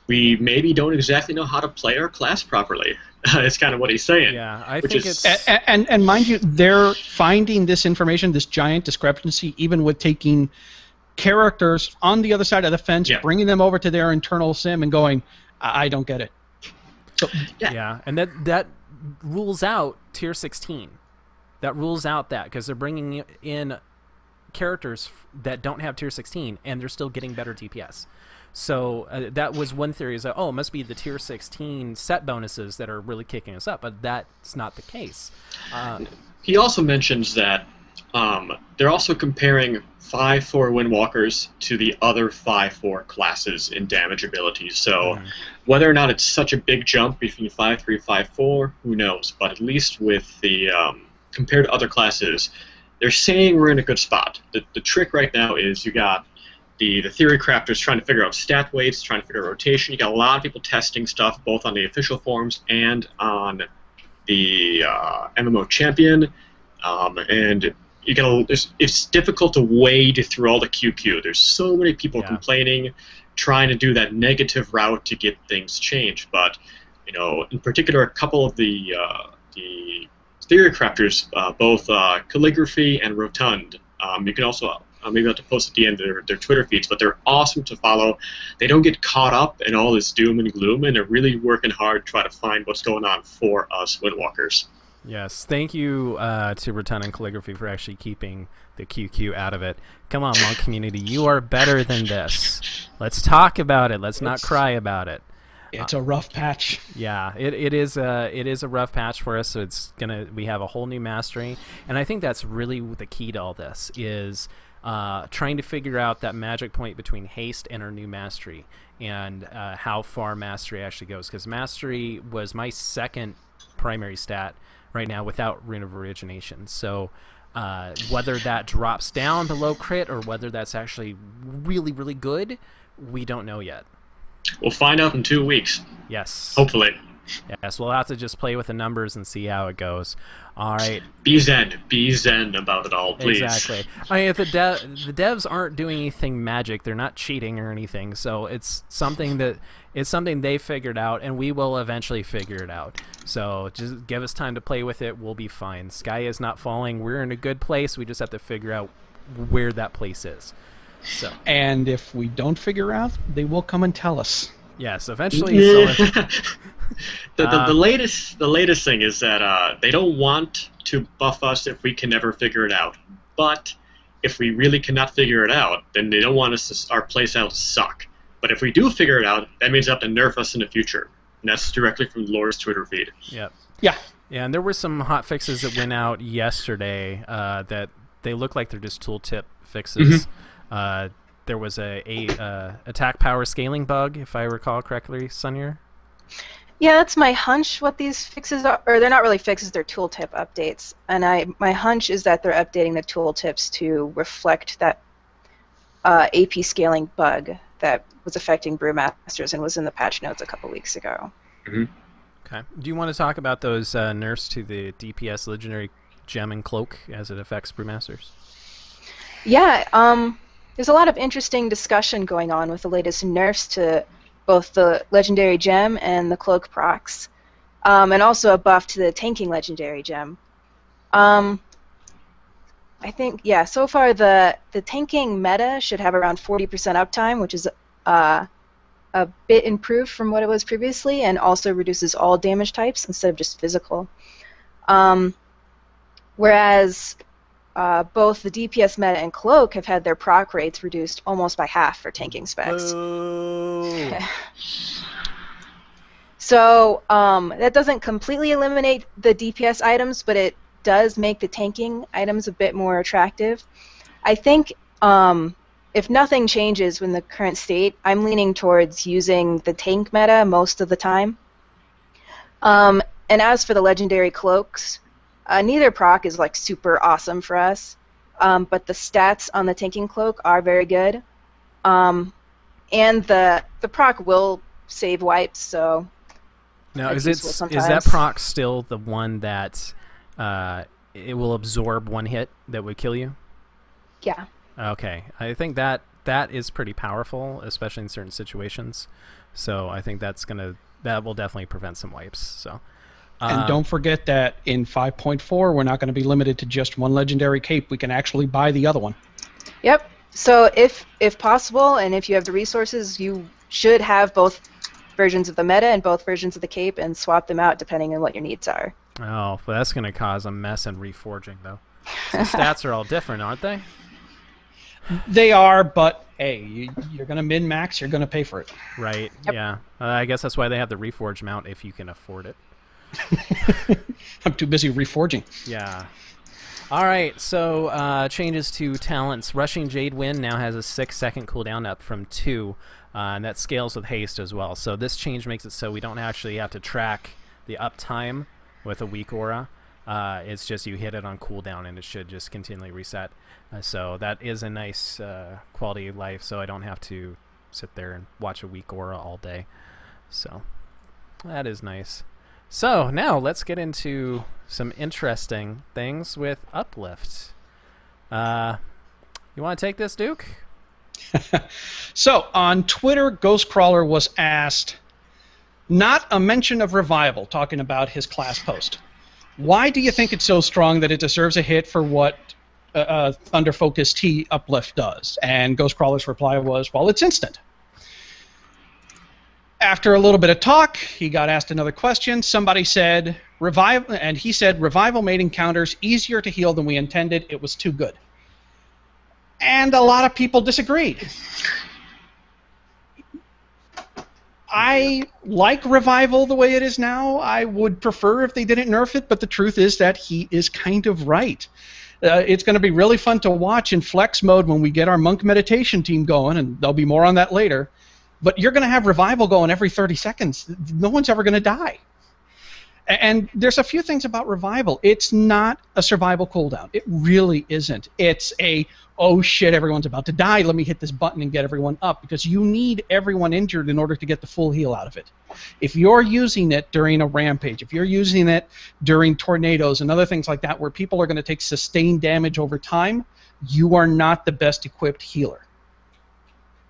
maybe don't exactly know how to play our class properly. It's kind of what he's saying. Yeah, I think it's... And mind you, they're finding this information, this giant discrepancy, even with taking characters on the other side of the fence, bringing them over to their internal sim and going, I don't get it. So, yeah, and that rules out Tier 16. That rules out that, because they're bringing in characters that don't have Tier 16, and they're still getting better DPS. So that was one theory, is that, oh, it must be the Tier 16 set bonuses that are really kicking us up, but that's not the case. He also mentions that They're also comparing 5/4 Windwalkers to the other 5/4 classes in damage abilities. So whether or not it's such a big jump between 5/3, 5/4, who knows? But at least with the compared to other classes, they're saying we're in a good spot. The trick right now is you got the theory crafters trying to figure out stat weights, trying to figure out rotation. You got a lot of people testing stuff both on the official forums and on the MMO champion, and you gotta. It's difficult to wade through all the QQ. There's so many people complaining, trying to do that negative route to get things changed. But in particular, a couple of the theory crafters, both Calligraphy and Rotund. You can also maybe have to post at the end their Twitter feeds, but they're awesome to follow. They don't get caught up in all this doom and gloom, and they're really working hard to try to find what's going on for us Windwalkers. Yes, thank you to Rotund and Calligraphy for actually keeping the QQ out of it. Come on, Monk community, you are better than this. Let's talk about it. Let's not cry about it. It's a rough patch. Yeah, it is a rough patch for us. So we have a whole new mastery, and I think that's really the key to all this is trying to figure out that magic point between haste and our new mastery, and how far mastery actually goes. Because mastery was my second primary stat right now without Rune of Origination. So whether that drops down below crit or whether that's actually really, really good, we don't know yet. We'll find out in 2 weeks. Yes. Hopefully. Yes, we'll have to just play with the numbers and see how it goes. All right. Be zen about it all, please. Exactly. I mean, if the devs aren't doing anything magic, they're not cheating or anything. So it's something they figured out, and we will eventually figure it out. So just give us time to play with it. We'll be fine. Sky is not falling. We're in a good place. We just have to figure out where that place is. So. And if we don't figure out, they will come and tell us. Yes, eventually. The latest thing is that they don't want to buff us if we can never figure it out. But if we really cannot figure it out, then they don't want our playstyle to suck. But if we do figure it out, that means they have to nerf us in the future. And that's directly from Laura's Twitter feed. Yep. Yeah. Yeah, and there were some hot fixes that went out yesterday that they look like they're just tooltip fixes. There was a attack power scaling bug, if I recall correctly, Sunyer. Yeah, that's my hunch. What these fixes are, or they're not really fixes; they're tooltip updates. And my hunch is that they're updating the tooltips to reflect that AP scaling bug that was affecting Brewmasters and was in the patch notes a couple weeks ago. Okay. Do you want to talk about those nerfs to the DPS Legendary Gem and Cloak as it affects Brewmasters? Yeah. There's a lot of interesting discussion going on with the latest nerfs to both the Legendary Gem and the Cloak procs, and also a buff to the tanking Legendary Gem. I think, yeah, so far the tanking meta should have around 40% uptime, which is a bit improved from what it was previously, and also reduces all damage types instead of just physical. Whereas both the DPS meta and Cloak have had their proc rates reduced almost by half for tanking specs. So that doesn't completely eliminate the DPS items, but it does make the tanking items a bit more attractive. I think if nothing changes in the current state, I'm leaning towards using the tank meta most of the time. And as for the Legendary Cloaks, neither proc is like super awesome for us, but the stats on the tanking cloak are very good, and the proc will save wipes. So now is that proc still the one that it will absorb one hit that would kill you? Yeah. Okay, I think that is pretty powerful, especially in certain situations. So I think that will definitely prevent some wipes. So. And don't forget that in 5.4, we're not going to be limited to just one legendary cape. We can actually buy the other one. Yep. So if possible, and if you have the resources, you should have both versions of the meta and both versions of the cape and swap them out depending on what your needs are. Oh, well, that's going to cause a mess in reforging, though. So stats are all different, aren't they? They are, but hey, you're going to min-max, you're going to pay for it. Right, yep. Yeah. I guess that's why they have the reforge mount if you can afford it. I'm too busy reforging. Yeah. All right, so changes to talents. Rushing Jade Wind now has a 6-second cooldown up from 2, and that scales with haste as well. So this change makes it so we don't actually have to track the uptime with a weak aura. It's just you hit it on cooldown, and it should just continually reset. So that is a nice quality of life, so I don't have to sit there and watch a weak aura all day. So that is nice. So now let's get into some interesting things with Uplift. You want to take this, Duke? So on Twitter, Ghostcrawler was asked, not a mention of Revival, talking about his class post. Why do you think it's so strong that it deserves a hit for what Thunder Focus T Uplift does? And Ghostcrawler's reply was, well, it's instant. After a little bit of talk, he got asked another question. Somebody said, and he said, Revival made encounters easier to heal than we intended. It was too good. And a lot of people disagreed. I like Revival the way it is now. I would prefer if they didn't nerf it, but the truth is that he is kind of right. It's going to be really fun to watch in Flex mode when we get our Monk Meditation team going, and there'll be more on that later. But you're going to have Revival going every 30 seconds. No one's ever going to die. And there's a few things about Revival. It's not a survival cooldown. It really isn't. It's a, oh shit, everyone's about to die. Let me hit this button and get everyone up. Because you need everyone injured in order to get the full heal out of it. If you're using it during a rampage, if you're using it during tornadoes and other things like that where people are going to take sustained damage over time, you are not the best equipped healer.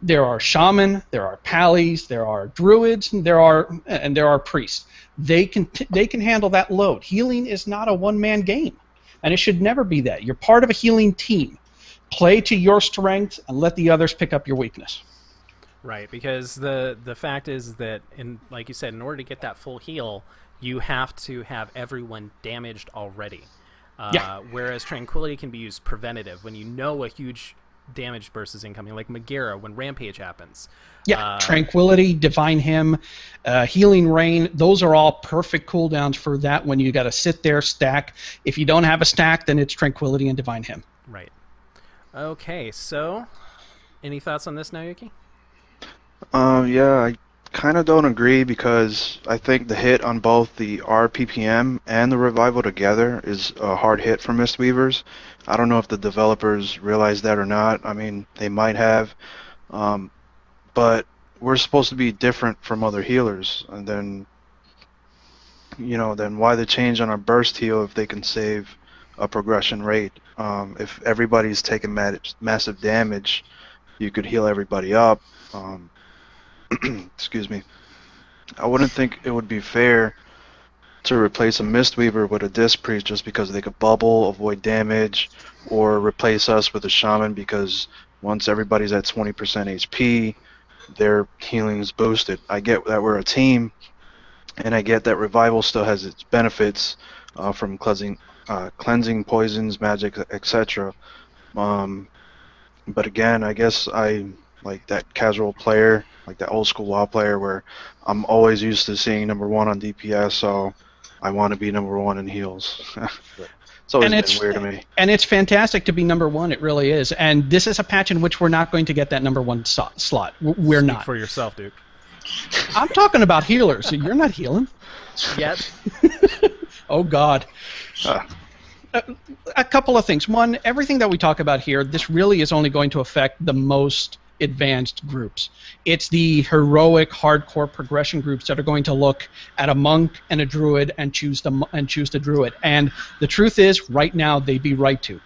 There are shaman, there are pallies, there are druids, and there are priests. They can handle that load. Healing is not a one-man game, and it should never be that. You're part of a healing team. Play to your strength and let the others pick up your weakness. Right, because the fact is that, like you said, in order to get that full heal, you have to have everyone damaged already. Whereas Tranquility can be used preventative when you know a huge damage burst is incoming, like Megara when Rampage happens. Tranquility, Divine Hymn, Healing Rain, those are all perfect cooldowns for that when you got to sit there, stack. If you don't have a stack, then it's Tranquility and Divine Hymn. Right. Okay, so any thoughts on this now, Yuki? Yeah, I kind of don't agree because I think the hit on both the RPPM and the Revival together is a hard hit for Mistweavers. I don't know if the developers realize that or not. I mean, they might have. But we're supposed to be different from other healers. And then, then why the change on our burst heal if they can save a progression rate? If everybody's taking massive damage, you could heal everybody up. Excuse me. I wouldn't think it would be fair to replace a Mistweaver with a Disc Priest just because they could bubble, avoid damage, or replace us with a Shaman because once everybody's at 20% HP, their healing is boosted. I get that we're a team, and I get that Revival still has its benefits from cleansing poisons, magic, etc. But again, I guess I like that casual player, like that old school WoW player where I'm always used to seeing #1 on DPS, so I want to be #1 in heals. It's always been weird to me. And it's fantastic to be #1, it really is. And this is a patch in which we're not going to get that #1 slot. We're Speak not. for yourself, Duke. I'm talking about healers. You're not healing. Yet. Oh, God. A couple of things. One, everything that we talk about here, this really is only going to affect the most advanced groups. It's the heroic, hardcore progression groups that are going to look at a monk and a druid and choose the druid. And the truth is, right now, they'd be right to.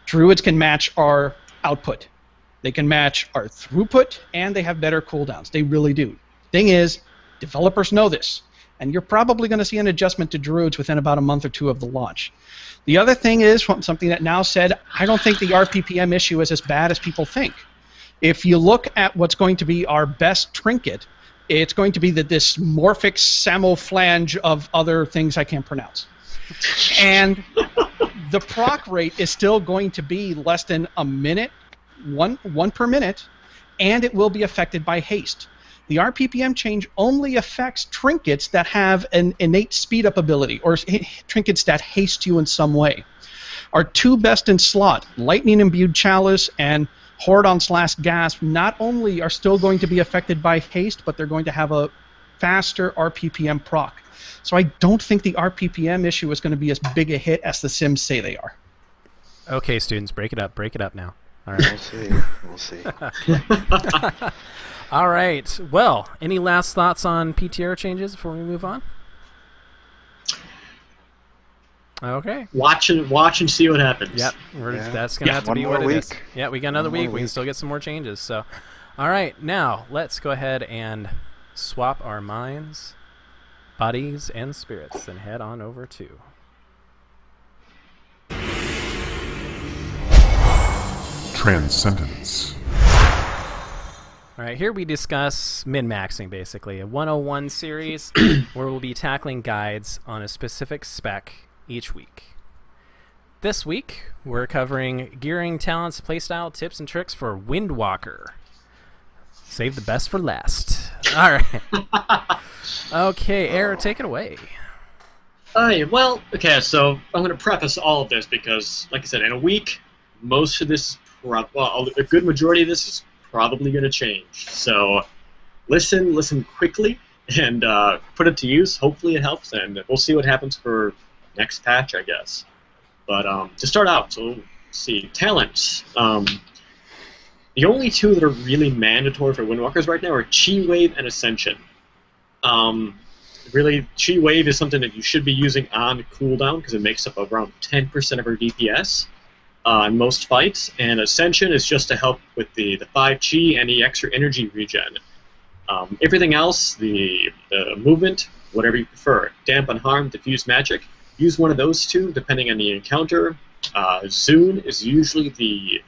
Druids can match our output. They can match our throughput, and they have better cooldowns. They really do. Thing is, developers know this, and you're probably going to see an adjustment to druids within about a month or two of the launch. The other thing is, something that Now said, I don't think the RPPM issue is as bad as people think. If you look at what's going to be our best trinket, it's going to be this morphic samoflange of other things I can't pronounce. And the proc rate is still going to be less than a minute, one per minute, and it will be affected by haste. The RPPM change only affects trinkets that have an innate speed-up ability or trinkets that haste you in some way. Our two best in slot, Lightning Imbued Chalice and Horadon/Gasp, not only are still going to be affected by haste, but they're going to have a faster RPPM proc. So I don't think the RPPM issue is going to be as big a hit as the Sims say they are. Okay, students, break it up now. All right. We'll see. All right. Well, any last thoughts on PTR changes before we move on? Okay. Watch and see what happens. Yep. That's going to have to be what it is. Yeah, we got another week. We can still get some more changes. So, all right. Now, let's go ahead and swap our minds, bodies, and spirits and head on over to Transcendence. All right, here we discuss min-maxing, basically, a 101 series where we'll be tackling guides on a specific spec each week. This week, we're covering gearing, talents, playstyle, tips, and tricks for Windwalker. Save the best for last. All right. Okay, Air, take it away. Well, okay, so I'm going to preface all of this because, like I said, in a week, most of this, a good majority of this is probably going to change. So listen quickly and put it to use. Hopefully it helps, and we'll see what happens for next patch, I guess. But to start out, so let's see, talents. The only two that are really mandatory for Windwalkers right now are Chi Wave and Ascension. Really, Chi Wave is something that you should be using on cooldown because it makes up around 10% of our DPS in most fights, and Ascension is just to help with the 5 Chi and the extra energy regen. Everything else, the movement, whatever you prefer, dampen harm, diffuse magic, use one of those two depending on the encounter. Zune is usually the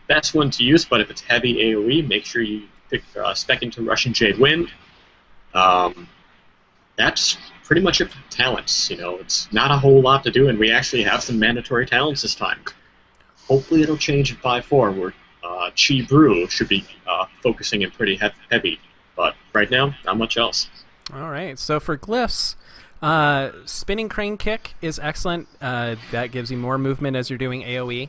best one to use, but if it's heavy AoE, make sure you pick spec into Russian Jade Wind. That's pretty much it for talents. You know, it's not a whole lot to do, and we actually have some mandatory talents this time. Hopefully it'll change in 5.4, where Chi Brew should be focusing in pretty heavy, but right now, not much else. All right, so for glyphs, Spinning Crane Kick is excellent. That gives you more movement as you're doing AoE.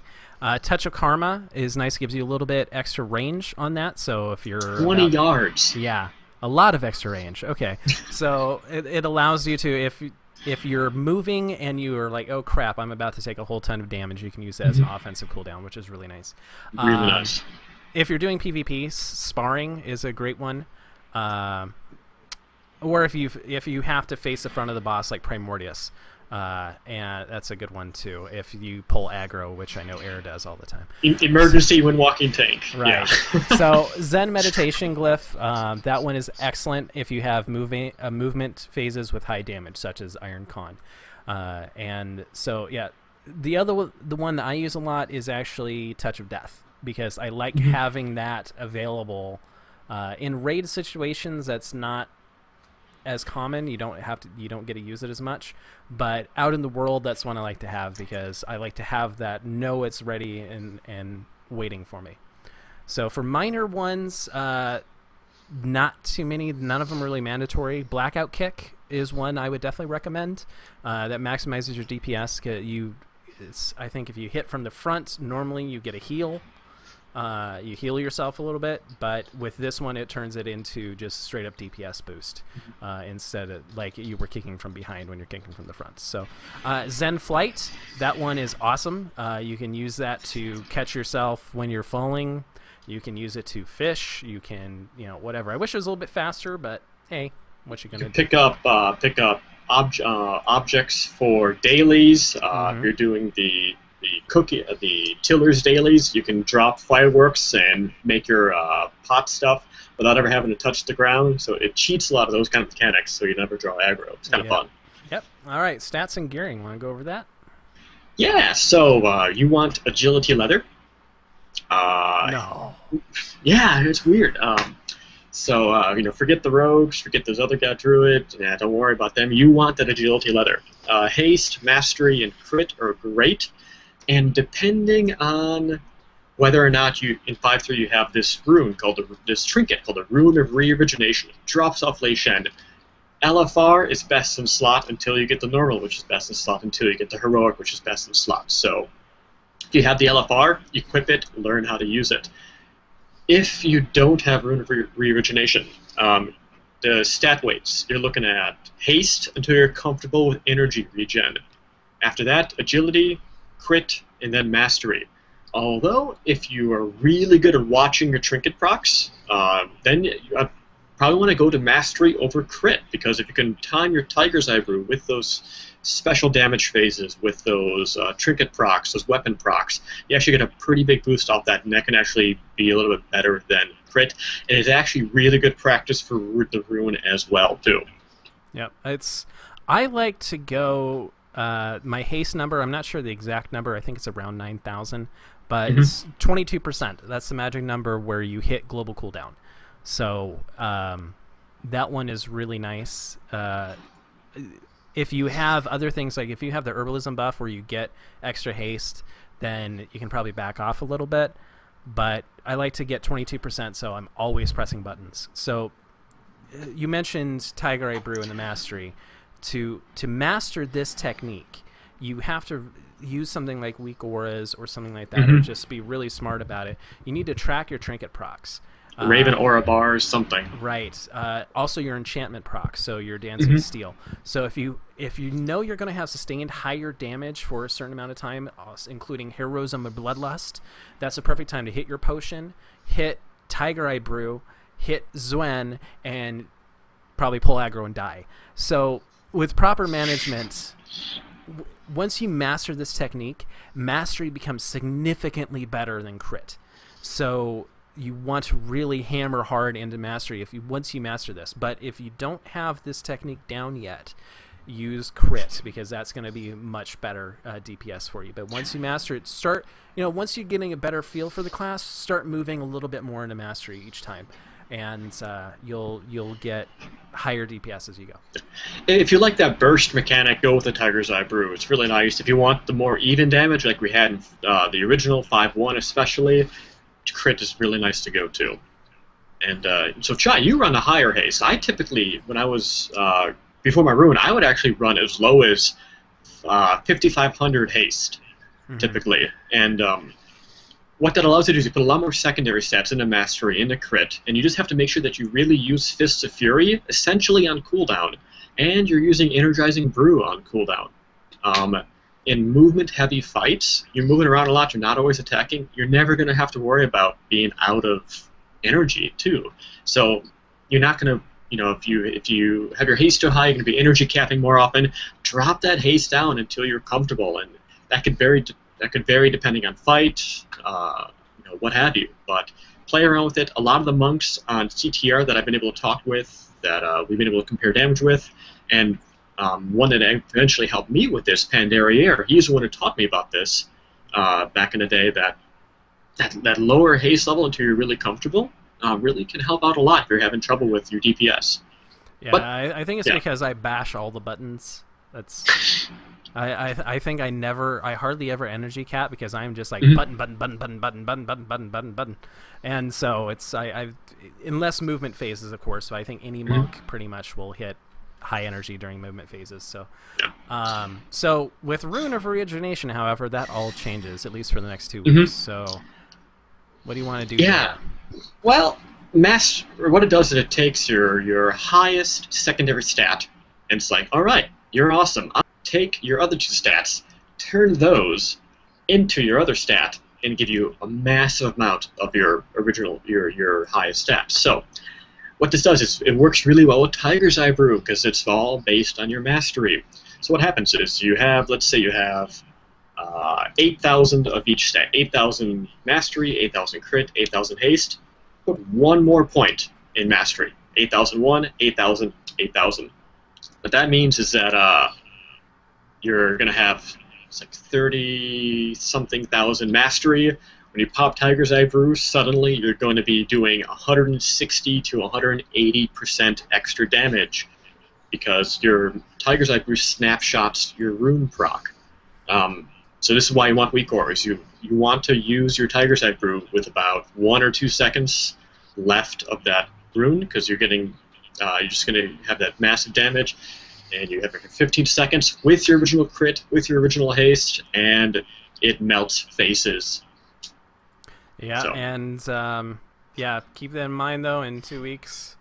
Touch of Karma is nice, gives you a little bit extra range on that, so if you're 20 yards. Yeah, a lot of extra range. Okay, so it allows you to, if you're moving and you are like, oh crap, I'm about to take a whole ton of damage, you can use that as an offensive cooldown, which is really nice. Really nice. If you're doing PvP, Sparring is a great one. Or if you have to face the front of the boss like Primordius, and that's a good one too. If you pull aggro, which I know Air does all the time. Emergency when walking tank. Right. Yeah. So Zen Meditation Glyph, that one is excellent if you have movement phases with high damage, such as Iron Con. And so yeah, the one that I use a lot is actually Touch of Death, because I like having that available in raid situations. That's not as common. You don't get to use it as much, but out in the world, that's one I like to have, because I like to have that, know it's ready and waiting for me. So for minor ones, not too many, none of them really mandatory. Blackout Kick is one I would definitely recommend. That maximizes your DPS. I think if you hit from the front, normally you get a heal. You heal yourself a little bit, but with this one it turns it into just straight up DPS boost, instead of like you were kicking from behind when you're kicking from the front. So Zen Flight, that one is awesome. You can use that to catch yourself when you're falling. You can use it to fish. You can, whatever. I wish it was a little bit faster, but hey, what you gonna do? Pick up objects for dailies. If you're doing the Tiller's dailies, you can drop fireworks and make your pot stuff without ever having to touch the ground. So it cheats a lot of those kind of mechanics, so you never draw aggro. It's kind of fun. Yep. All right, stats and gearing. Want to go over that? Yeah. So you want agility leather. No. Yeah, it's weird. So forget the rogues, forget those other guy druid. Yeah, don't worry about them. You want that agility leather. Haste, mastery, and crit are great. And depending on whether or not in 5.3 you have this rune this trinket called the Rune of Re-Origination. It drops off Lei Shen. LFR is best in slot until you get the normal, which is best in slot, until you get the heroic, which is best in slot. So If you have the LFR, equip it, learn how to use it. If you don't have Rune of Reorigination, the stat weights, you're looking at haste until you're comfortable with energy regen. After that, agility, crit, and then mastery. Although, if you are really good at watching your trinket procs, then you probably want to go to mastery over crit, because if you can time your Tiger's Eye Brew with those special damage phases, with those trinket procs, those weapon procs, you actually get a pretty big boost off that, and that can actually be a little bit better than crit. And it's actually really good practice for the rune as well, too. Yep, I like to go my haste number. I'm not sure the exact number. I think it's around 9,000, but it's 22%. That's the magic number where you hit global cooldown. So that one is really nice. If you have other things, like if you have the herbalism buff where you get extra haste, then you can probably back off a little bit. But I like to get 22%, so I'm always pressing buttons. So you mentioned Tiger Eye Brew and the mastery. To master this technique, you have to use something like weak auras or something like that, or just be really smart about it. You need to track your trinket procs. Raven aura bars, something. Right. Also your enchantment procs, so your dancing steel. So if you know you're going to have sustained higher damage for a certain amount of time, including heroism or bloodlust, that's a perfect time to hit your potion, hit Tiger Eye Brew, hit Zuen, and probably pull aggro and die. So with proper management, once you master this technique, mastery becomes significantly better than crit. So you want to really hammer hard into mastery once you master this. But if you don't have this technique down yet, use crit, because that's going to be much better DPS for you. But once you master it, once you're getting a better feel for the class, start moving a little bit more into mastery each time, and you'll get higher DPS as you go. If you like that burst mechanic, go with the Tiger's Eye Brew. It's really nice. If you want the more even damage, like we had in the original 5-1 especially, crit is really nice to go to. And so Chai, you run a higher haste. I typically, when I was before my rune, I would actually run as low as 5,500 haste, typically. And what that allows you to do is you put a lot more secondary stats into mastery, into crit, and you just have to make sure that you really use Fists of Fury essentially on cooldown, and you're using Energizing Brew on cooldown. In movement-heavy fights, you're moving around a lot, you're not always attacking, you're never going to have to worry about being out of energy, too. So you're not going to, if you have your haste too high, you're going to be energy capping more often. Drop that haste down until you're comfortable, and that could vary depending on fight, what have you. But play around with it. A lot of the monks on CTR that I've been able to talk with, that we've been able to compare damage with, and one that eventually helped me with this, Pandarier, he's the one who taught me about this back in the day, that lower haste level until you're really comfortable really can help out a lot if you're having trouble with your DPS. Yeah, but, I think it's because I bash all the buttons. That's I think I hardly ever energy cap, because I'm just like button, and so it's in less movement phases, of course. So I think any monk pretty much will hit high energy during movement phases. So, so with Rune of Reorigination, however, that all changes, at least for the next 2 weeks. So, what do you want to do? Yeah. Well, what it does is it takes your highest secondary stat, and it's like, all right, you're awesome. I'll take your other 2 stats, turn those into your other stat, and give you a massive amount of your original, your highest stats. So, what this does is it works really well with Tiger's Eye Brew, because it's all based on your mastery. So what happens is let's say you have 8,000 of each stat. 8,000 mastery, 8,000 crit, 8,000 haste. Put 1 more point in mastery. 8,001, 8,000, 8,000. What that means is that you're going to have 30-something thousand mastery. When you pop Tiger's Eye Brew, suddenly you're going to be doing 160 to 180% extra damage, because your Tiger's Eye Brew snapshots your rune proc. So this is why you want weak auras. You want to use your Tiger's Eye Brew with about 1 or 2 seconds left of that rune, because you're just going to have that massive damage, and you have 15 seconds with your original crit, with your original haste, and it melts faces. Yeah, So. and yeah, keep that in mind though. In 2 weeks,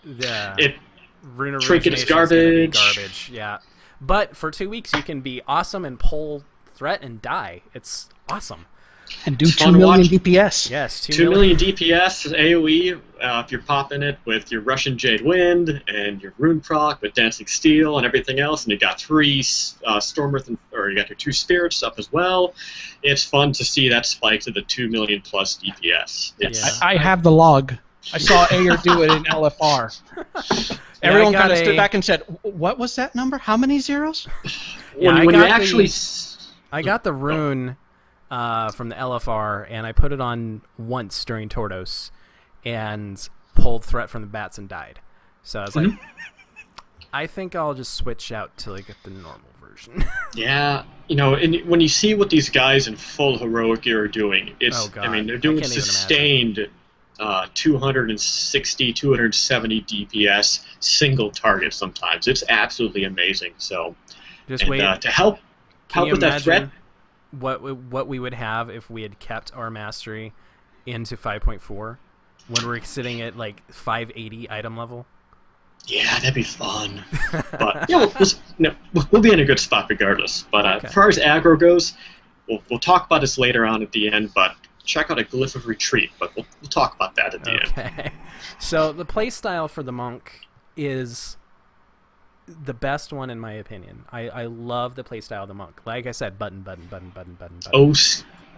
the rune Trinket is origination is gonna be garbage. garbage. Yeah, but for 2 weeks you can be awesome and pull threat and die. It's awesome. And do It's 2 fun to million watch. DPS. Yes, 2 million DPS AoE if you're popping it with your Russian Jade Wind and your Rune proc with Dancing Steel and everything else, and you got 3 Stormwrath, or you got your 2 Spirits up as well. It's fun to see that spike to the 2 million plus DPS. I have the log. I saw Ayer do it in LFR. Everyone kind of stood back and said, "What was that number? How many zeros?" I got the rune from the LFR, and I put it on once during Tordos, and pulled threat from the bats and died. So I was like, I think I'll just switch out to like the normal version. Yeah, and when you see what these guys in full heroic gear are doing, I mean, they're doing sustained 260, 270 DPS single target sometimes. It's absolutely amazing. So, just wait to help with that threat. What we would have if we had kept our mastery into 5.4 when we're sitting at like 580 item level. Yeah, that'd be fun. But yeah, we'll be in a good spot regardless. But as far as aggro goes, we'll talk about this later on at the end. But check out a Glyph of Retreat. But we'll talk about that at the end. Okay. So the playstyle for the monk is the best one in my opinion. I love the playstyle of the monk. Like I said, button. Oh,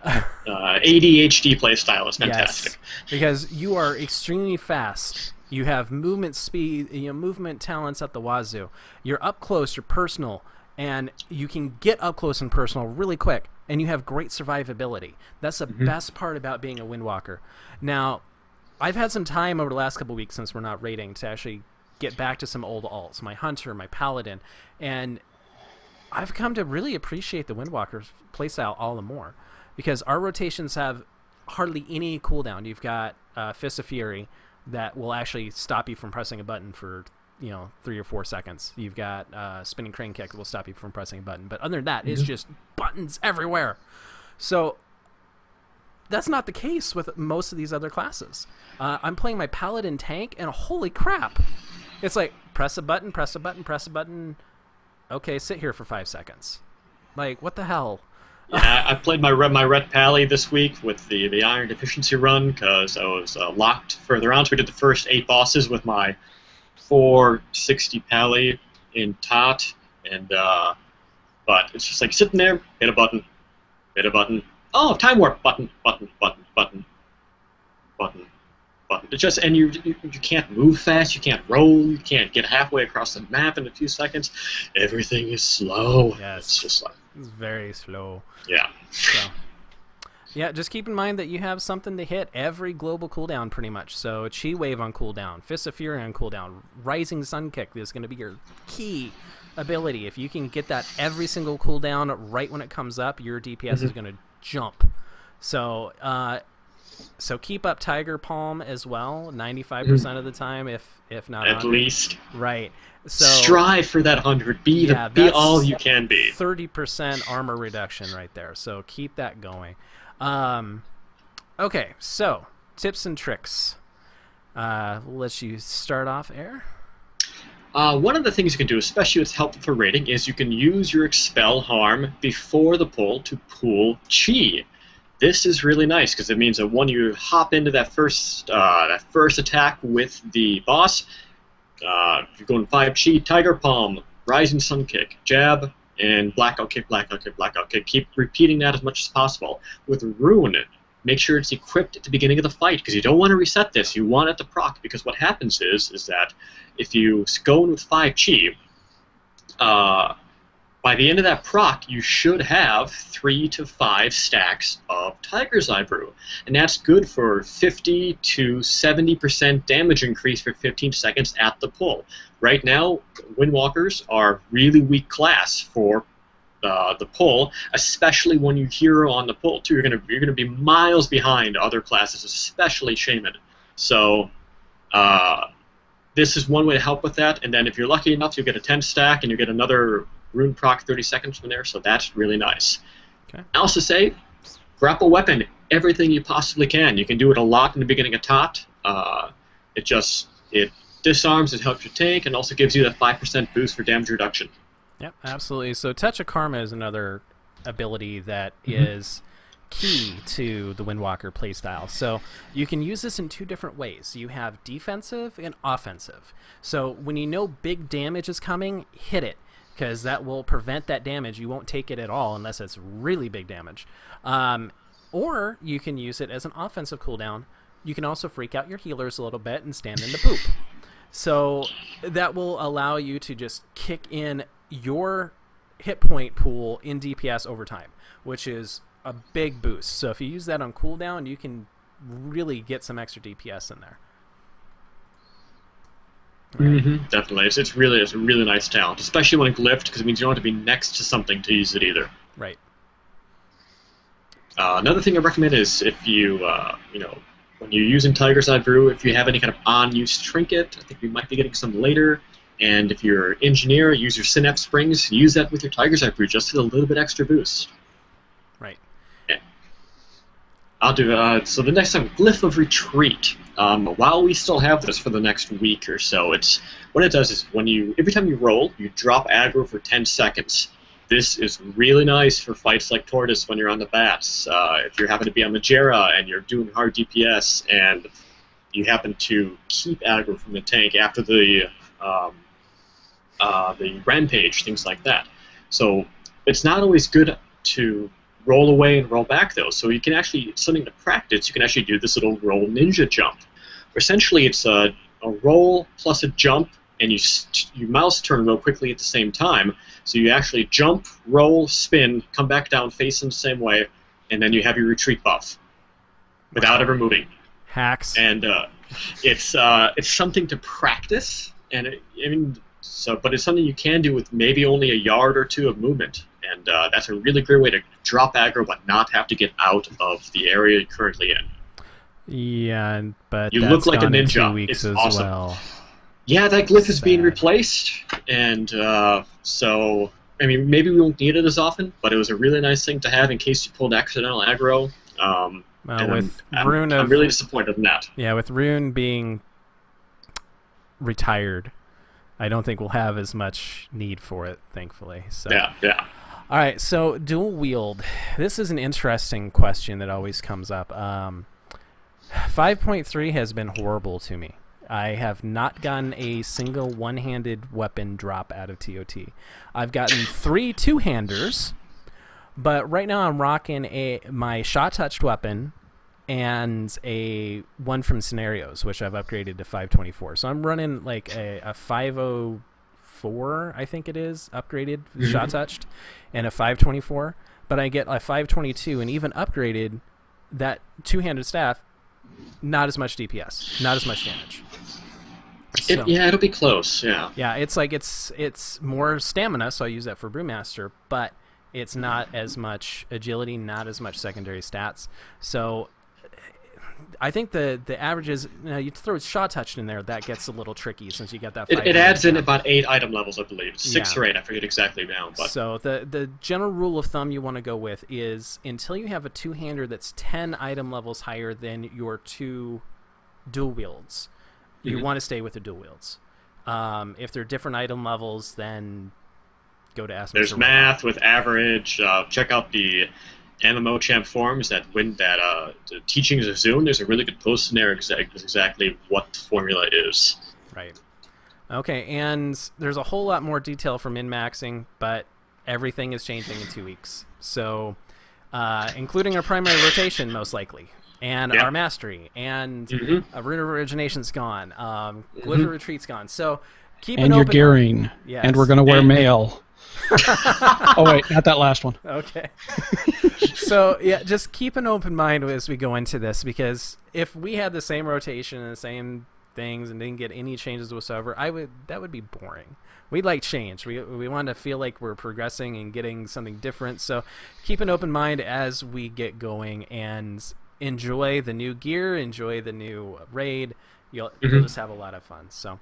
ADHD playstyle is fantastic. Yes, because you are extremely fast. You have movement speed, movement talents at the wazoo. You're up close, you're personal, and you can get up close and personal really quick. And you have great survivability. That's the best part about being a Windwalker. Now, I've had some time over the last couple weeks since we're not raiding to actually get back to some old alts, my Hunter, my Paladin, and I've come to really appreciate the Windwalker's playstyle all the more because our rotations have hardly any cooldown. You've got Fist of Fury that will actually stop you from pressing a button for 3 or 4 seconds. You've got Spinning Crane Kick that will stop you from pressing a button, but other than that, it's just buttons everywhere. So that's not the case with most of these other classes. I'm playing my Paladin tank, and holy crap! It's like, press a button, press a button, press a button. Okay, sit here for 5 seconds. Like, what the hell? Yeah, I played my Red Pally this week with the Iron Deficiency run because I was locked further on. So we did the first 8 bosses with my 460 Pally in Tot. And, but it's just like sitting there, hit a button, hit a button. Oh, Time Warp, button. It's just, and you can't move fast, you can't roll, you can't get halfway across the map in a few seconds. Everything is slow. Yes. It's just like... It's very slow. Yeah. So, yeah, just keep in mind that you have something to hit every global cooldown pretty much. So Chi Wave on cooldown, Fist of Fury on cooldown, Rising Sun Kick is going to be your key ability. If you can get that every single cooldown right when it comes up, your DPS is going to jump. So, so keep up Tiger Palm as well, 95% of the time, if not 100. At least. Right. So strive for that 100. Be all you can be. 30% armor reduction right there. So keep that going. Okay, so tips and tricks. We'll let you start off, Air. One of the things you can do, especially with helpful for raiding, is you can use your Expel Harm before the pull to pool Chi. This is really nice because it means that when you hop into that first attack with the boss, you're going 5 Chi, Tiger Palm, Rising Sun Kick, Jab, and Blackout Kick, Blackout Kick, Blackout Kick. Keep repeating that as much as possible. With Rune, make sure it's equipped at the beginning of the fight because you don't want to reset this. You want it to proc because what happens is that if you go in with 5 Chi, by the end of that proc, you should have 3 to 5 stacks of Tiger's Eye Brew. And that's good for 50 to 70% damage increase for 15 seconds at the pull. Right now, Windwalkers are really weak class for the pull, especially when you hero on the pull, too. You're gonna be miles behind other classes, especially Shaman. So this is one way to help with that. And then if you're lucky enough, you'll get a 10 stack, and you get another Rune proc 30 seconds from there, so that's really nice. Okay. I also say, grapple weapon everything you possibly can. You can do it a lot in the beginning of TOT. It disarms, it helps your tank, and also gives you that 5% boost for damage reduction. Yep, absolutely. So Touch of Karma is another ability that is key to the Windwalker playstyle. So you can use this in two different ways. You have defensive and offensive. So when you know big damage is coming, hit it, because that will prevent that damage. You won't take it at all unless it's really big damage. Or you can use it as an offensive cooldown. You can also freak out your healers a little bit and stand in the poop. So that will allow you to just kick in your hit point pool in DPS over time, which is a big boost. So if you use that on cooldown, you can really get some extra DPS in there. Definitely. It's a really nice talent, especially when glyphed, because it means you don't have to be next to something to use it either. Right. Another thing I recommend is if you, when you're using Tiger's Eye Brew, if you have any kind of on-use trinket, I think we might be getting some later. And if you're an engineer, use your Synapse Springs, use that with your Tiger's Eye Brew just to get a little bit extra boost. Right. Yeah. I'll do, so the next time, Glyph of Retreat. While we still have this for the next week or so, what it does is every time you roll, you drop aggro for 10 seconds. This is really nice for fights like Tortoise when you're on the bats. If you happen to be on Majera and you're doing hard DPS and you happen to keep aggro from the tank after the rampage, things like that. So it's not always good to roll away and roll back, though. So you can actually, something to practice, you can actually do this little roll ninja jump. Essentially, it's a roll plus a jump, and you mouse turn real quickly at the same time. So you actually jump, roll, spin, come back down, face in the same way, and then you have your retreat buff without ever moving. Hacks. And it's something to practice, and but it's something you can do with maybe only a yard or two of movement, and that's a really great way to drop aggro but not have to get out of the area you're currently in. Yeah, but you that's look like a gone in ninja. 2 weeks It's as awesome. well. Yeah, that glyph is being Sad. replaced, and so maybe we won't need it as often, but it was a really nice thing to have in case you pulled accidental aggro. With I'm Rune really disappointed in that. Yeah, with Rune being retired, I don't think we'll have as much need for it, thankfully. So. Yeah. All right, so dual wield. This is an interesting question that always comes up. 5.3 has been horrible to me. I have not gotten a single one-handed weapon drop out of TOT. I've gotten 3 two-handers, but right now I'm rocking my shot-touched weapon and a one from Scenarios, which I've upgraded to 524. So I'm running like a 504, I think it is, upgraded, shot-touched, and a 524. But I get a 522, and even upgraded, that two-handed staff, not as much DPS, not as much damage. So, It'll be close. Yeah. Yeah, it's like it's more stamina, so I use that for Brewmaster, but it's not as much agility, not as much secondary stats. So I think the average is, you throw shot touched in there, that gets a little tricky since you got that. It adds in about 8 item levels, I believe. 6 or 8, I forget exactly now. But. So the general rule of thumb you want to go with is until you have a two-hander that's 10 item levels higher than your 2 dual wields, you want to stay with the dual wields. If they're different item levels, then go to Asmus. There's math with average. Check out the MMO Champ forums the Teachings of Zoom. There's a really good post in there exactly what the formula is. Right. Okay, and there's a whole lot more detail for min-maxing, but everything is changing in 2 weeks. So, including our primary rotation, most likely, and our mastery, and Rune of Origination's gone, Glyph of Retreat's gone. So, keep an open your gearing. Yes. And we're going to wear mail. Oh, wait, not that last one. Okay. So, yeah, just keep an open mind as we go into this, because if we had the same rotation and the same things and didn't get any changes whatsoever, that would be boring. We'd like change. We want to feel like we're progressing and getting something different. So keep an open mind as we get going and enjoy the new gear, enjoy the new raid. You'll just have a lot of fun. So,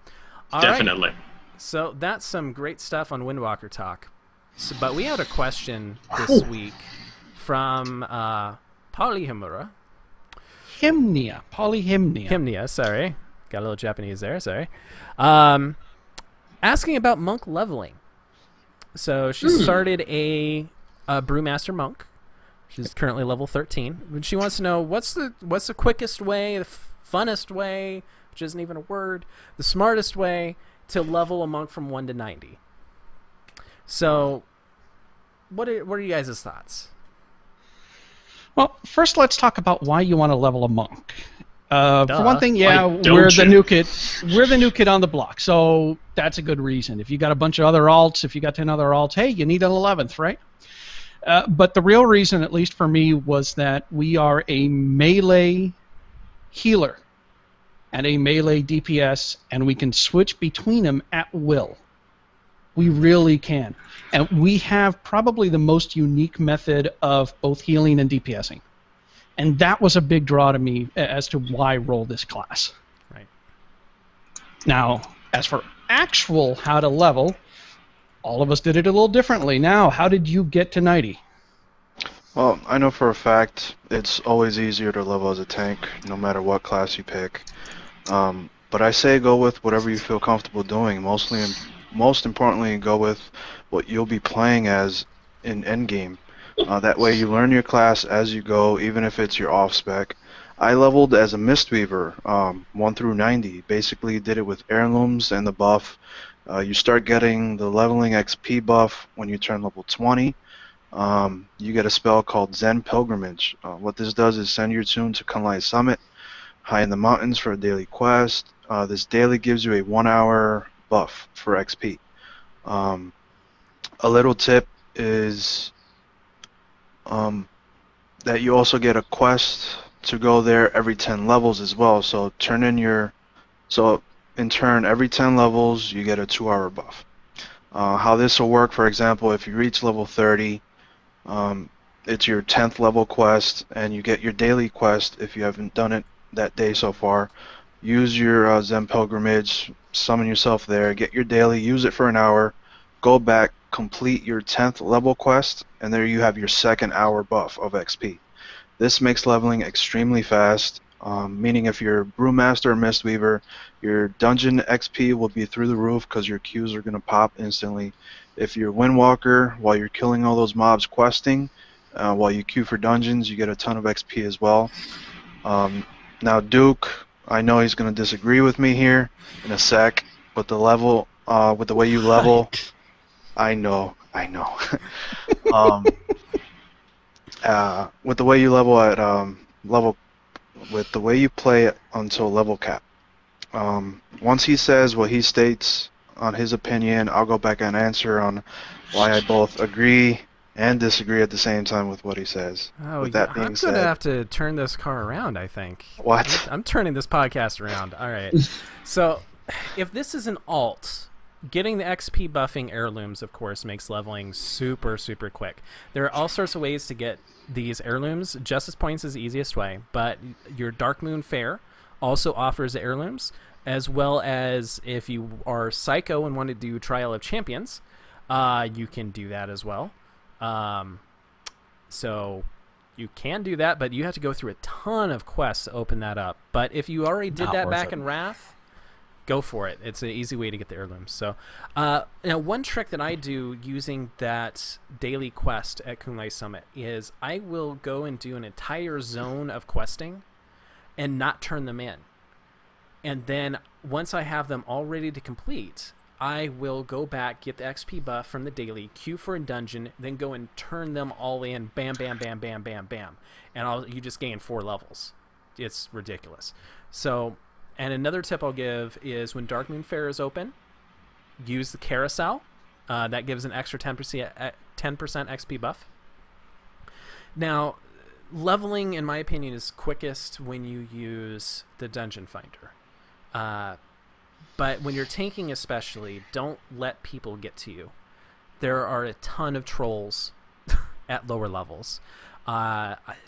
Definitely. Right. So that's some great stuff on Windwalker Talk. So, but we had a question this week from Polyhymnia. Polyhymnia. Hymnia, sorry. Got a little Japanese there, sorry. Asking about monk leveling. So she started a brewmaster monk. She's currently level 13. And she wants to know what's the quickest way, the funnest way, which isn't even a word, the smartest way to level a monk from 1 to 90. So, what are you guys' thoughts? Well, first let's talk about why you want to level a monk. For one thing, Why don't we're the you? new kid. We're the new kid on the block, so that's a good reason. If you got a bunch of other alts, if you got 10 other alts, hey, you need an 11th, right? But the real reason, at least for me, was that we are a melee healer and a melee DPS, and we can switch between them at will. We really can. And we have probably the most unique method of both healing and DPSing. And that was a big draw to me as to why roll this class. Right. Now, as for actual how to level, all of us did it a little differently. Now, how did you get to 90? Well, I know for a fact it's always easier to level as a tank, no matter what class you pick. But I say go with whatever you feel comfortable doing. Most importantly, go with what you'll be playing as in endgame. That way you learn your class as you go, even if it's your off-spec. I leveled as a Mistweaver, 1 through 90. Basically did it with heirlooms and the buff. You start getting the leveling XP buff when you turn level 20. You get a spell called Zen Pilgrimage. What this does is send your tune to Kunlai Summit, high in the mountains for a daily quest. This daily gives you a 1-hour buff for XP. A little tip is that you also get a quest to go there every 10 levels as well. So in turn, every 10 levels you get a 2-hour buff. How this will work, for example, if you reach level 30, it's your 10th level quest, and you get your daily quest if you haven't done it that day so far. Use your Zen Pilgrimage, summon yourself there, get your daily, use it for an hour, go back, complete your 10th level quest, and there you have your 2nd hour buff of XP. This makes leveling extremely fast, meaning if you're Brewmaster or Mistweaver, your dungeon XP will be through the roof because your queues are going to pop instantly. If you're Windwalker, while you're killing all those mobs questing, while you queue for dungeons, you get a ton of XP as well. Now Duke, I know he's going to disagree with me here in a sec, but the level, with the way you level, I know. With the way you level at with the way you play it until level cap. Once he says what he states on his opinion, I'll go back and answer on why I both agree and disagree at the same time with what he says. Oh, with that being I'm said, going to have to turn this car around, I think. What? I'm turning this podcast around. All right. So, if this is an alt, getting the XP buffing heirlooms, of course, makes leveling super, super quick. There are all sorts of ways to get these heirlooms. Justice Points is the easiest way, but your Dark Moon Fair also offers the heirlooms, as well as if you are Psycho and want to do Trial of Champions, you can do that as well. So you can do that, but you have to go through a ton of quests to open that up. But if you already did that back in Wrath, go for it. It's an easy way to get the heirlooms. So, now one trick that I do using that daily quest at Kunlai Summit is I will go and do an entire zone of questing and not turn them in. And then once I have them all ready to complete, I will go back, get the XP buff from the daily, queue for a dungeon, then go and turn them all in, bam, bam, bam, bam, bam, bam. And you just gain 4 levels. It's ridiculous. So, and another tip I'll give is when Dark Moon Fair is open, use the carousel. That gives an extra 10% XP buff. Now, leveling, in my opinion, is quickest when you use the Dungeon Finder. But when you're tanking especially, don't let people get to you. There are a ton of trolls at lower levels.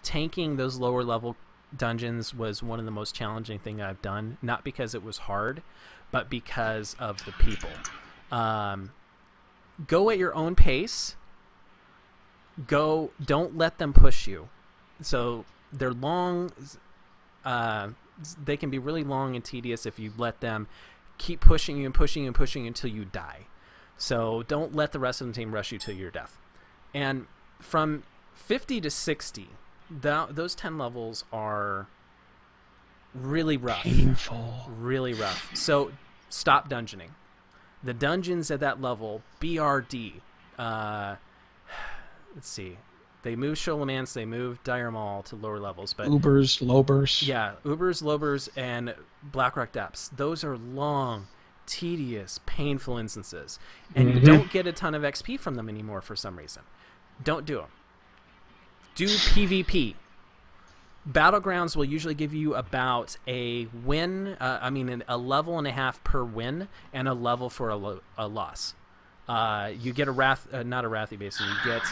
Tanking those lower level dungeons was one of the most challenging things I've done, not because it was hard, but because of the people. Go at your own pace. don't let them push you. So they're long. They can be really long and tedious if you let them keep pushing you and pushing you and pushing you until you die. So don't let the rest of the team rush you to your death. And from 50 to 60, those 10 levels are really rough. Painful. Really rough. So stop dungeoning. The dungeons at that level, BRD. Let's see. They move Sholemance, they move Dire Maul to lower levels, but Ubers, Lobers. Yeah, Ubers, Lobers, and Blackrock Depths. Those are long, tedious, painful instances, and you don't get a ton of XP from them anymore for some reason. Don't do them. Do PvP. Battlegrounds will usually give you about a win, a level and a half per win, and a level for a loss. You get a not a Wrathy basically. You get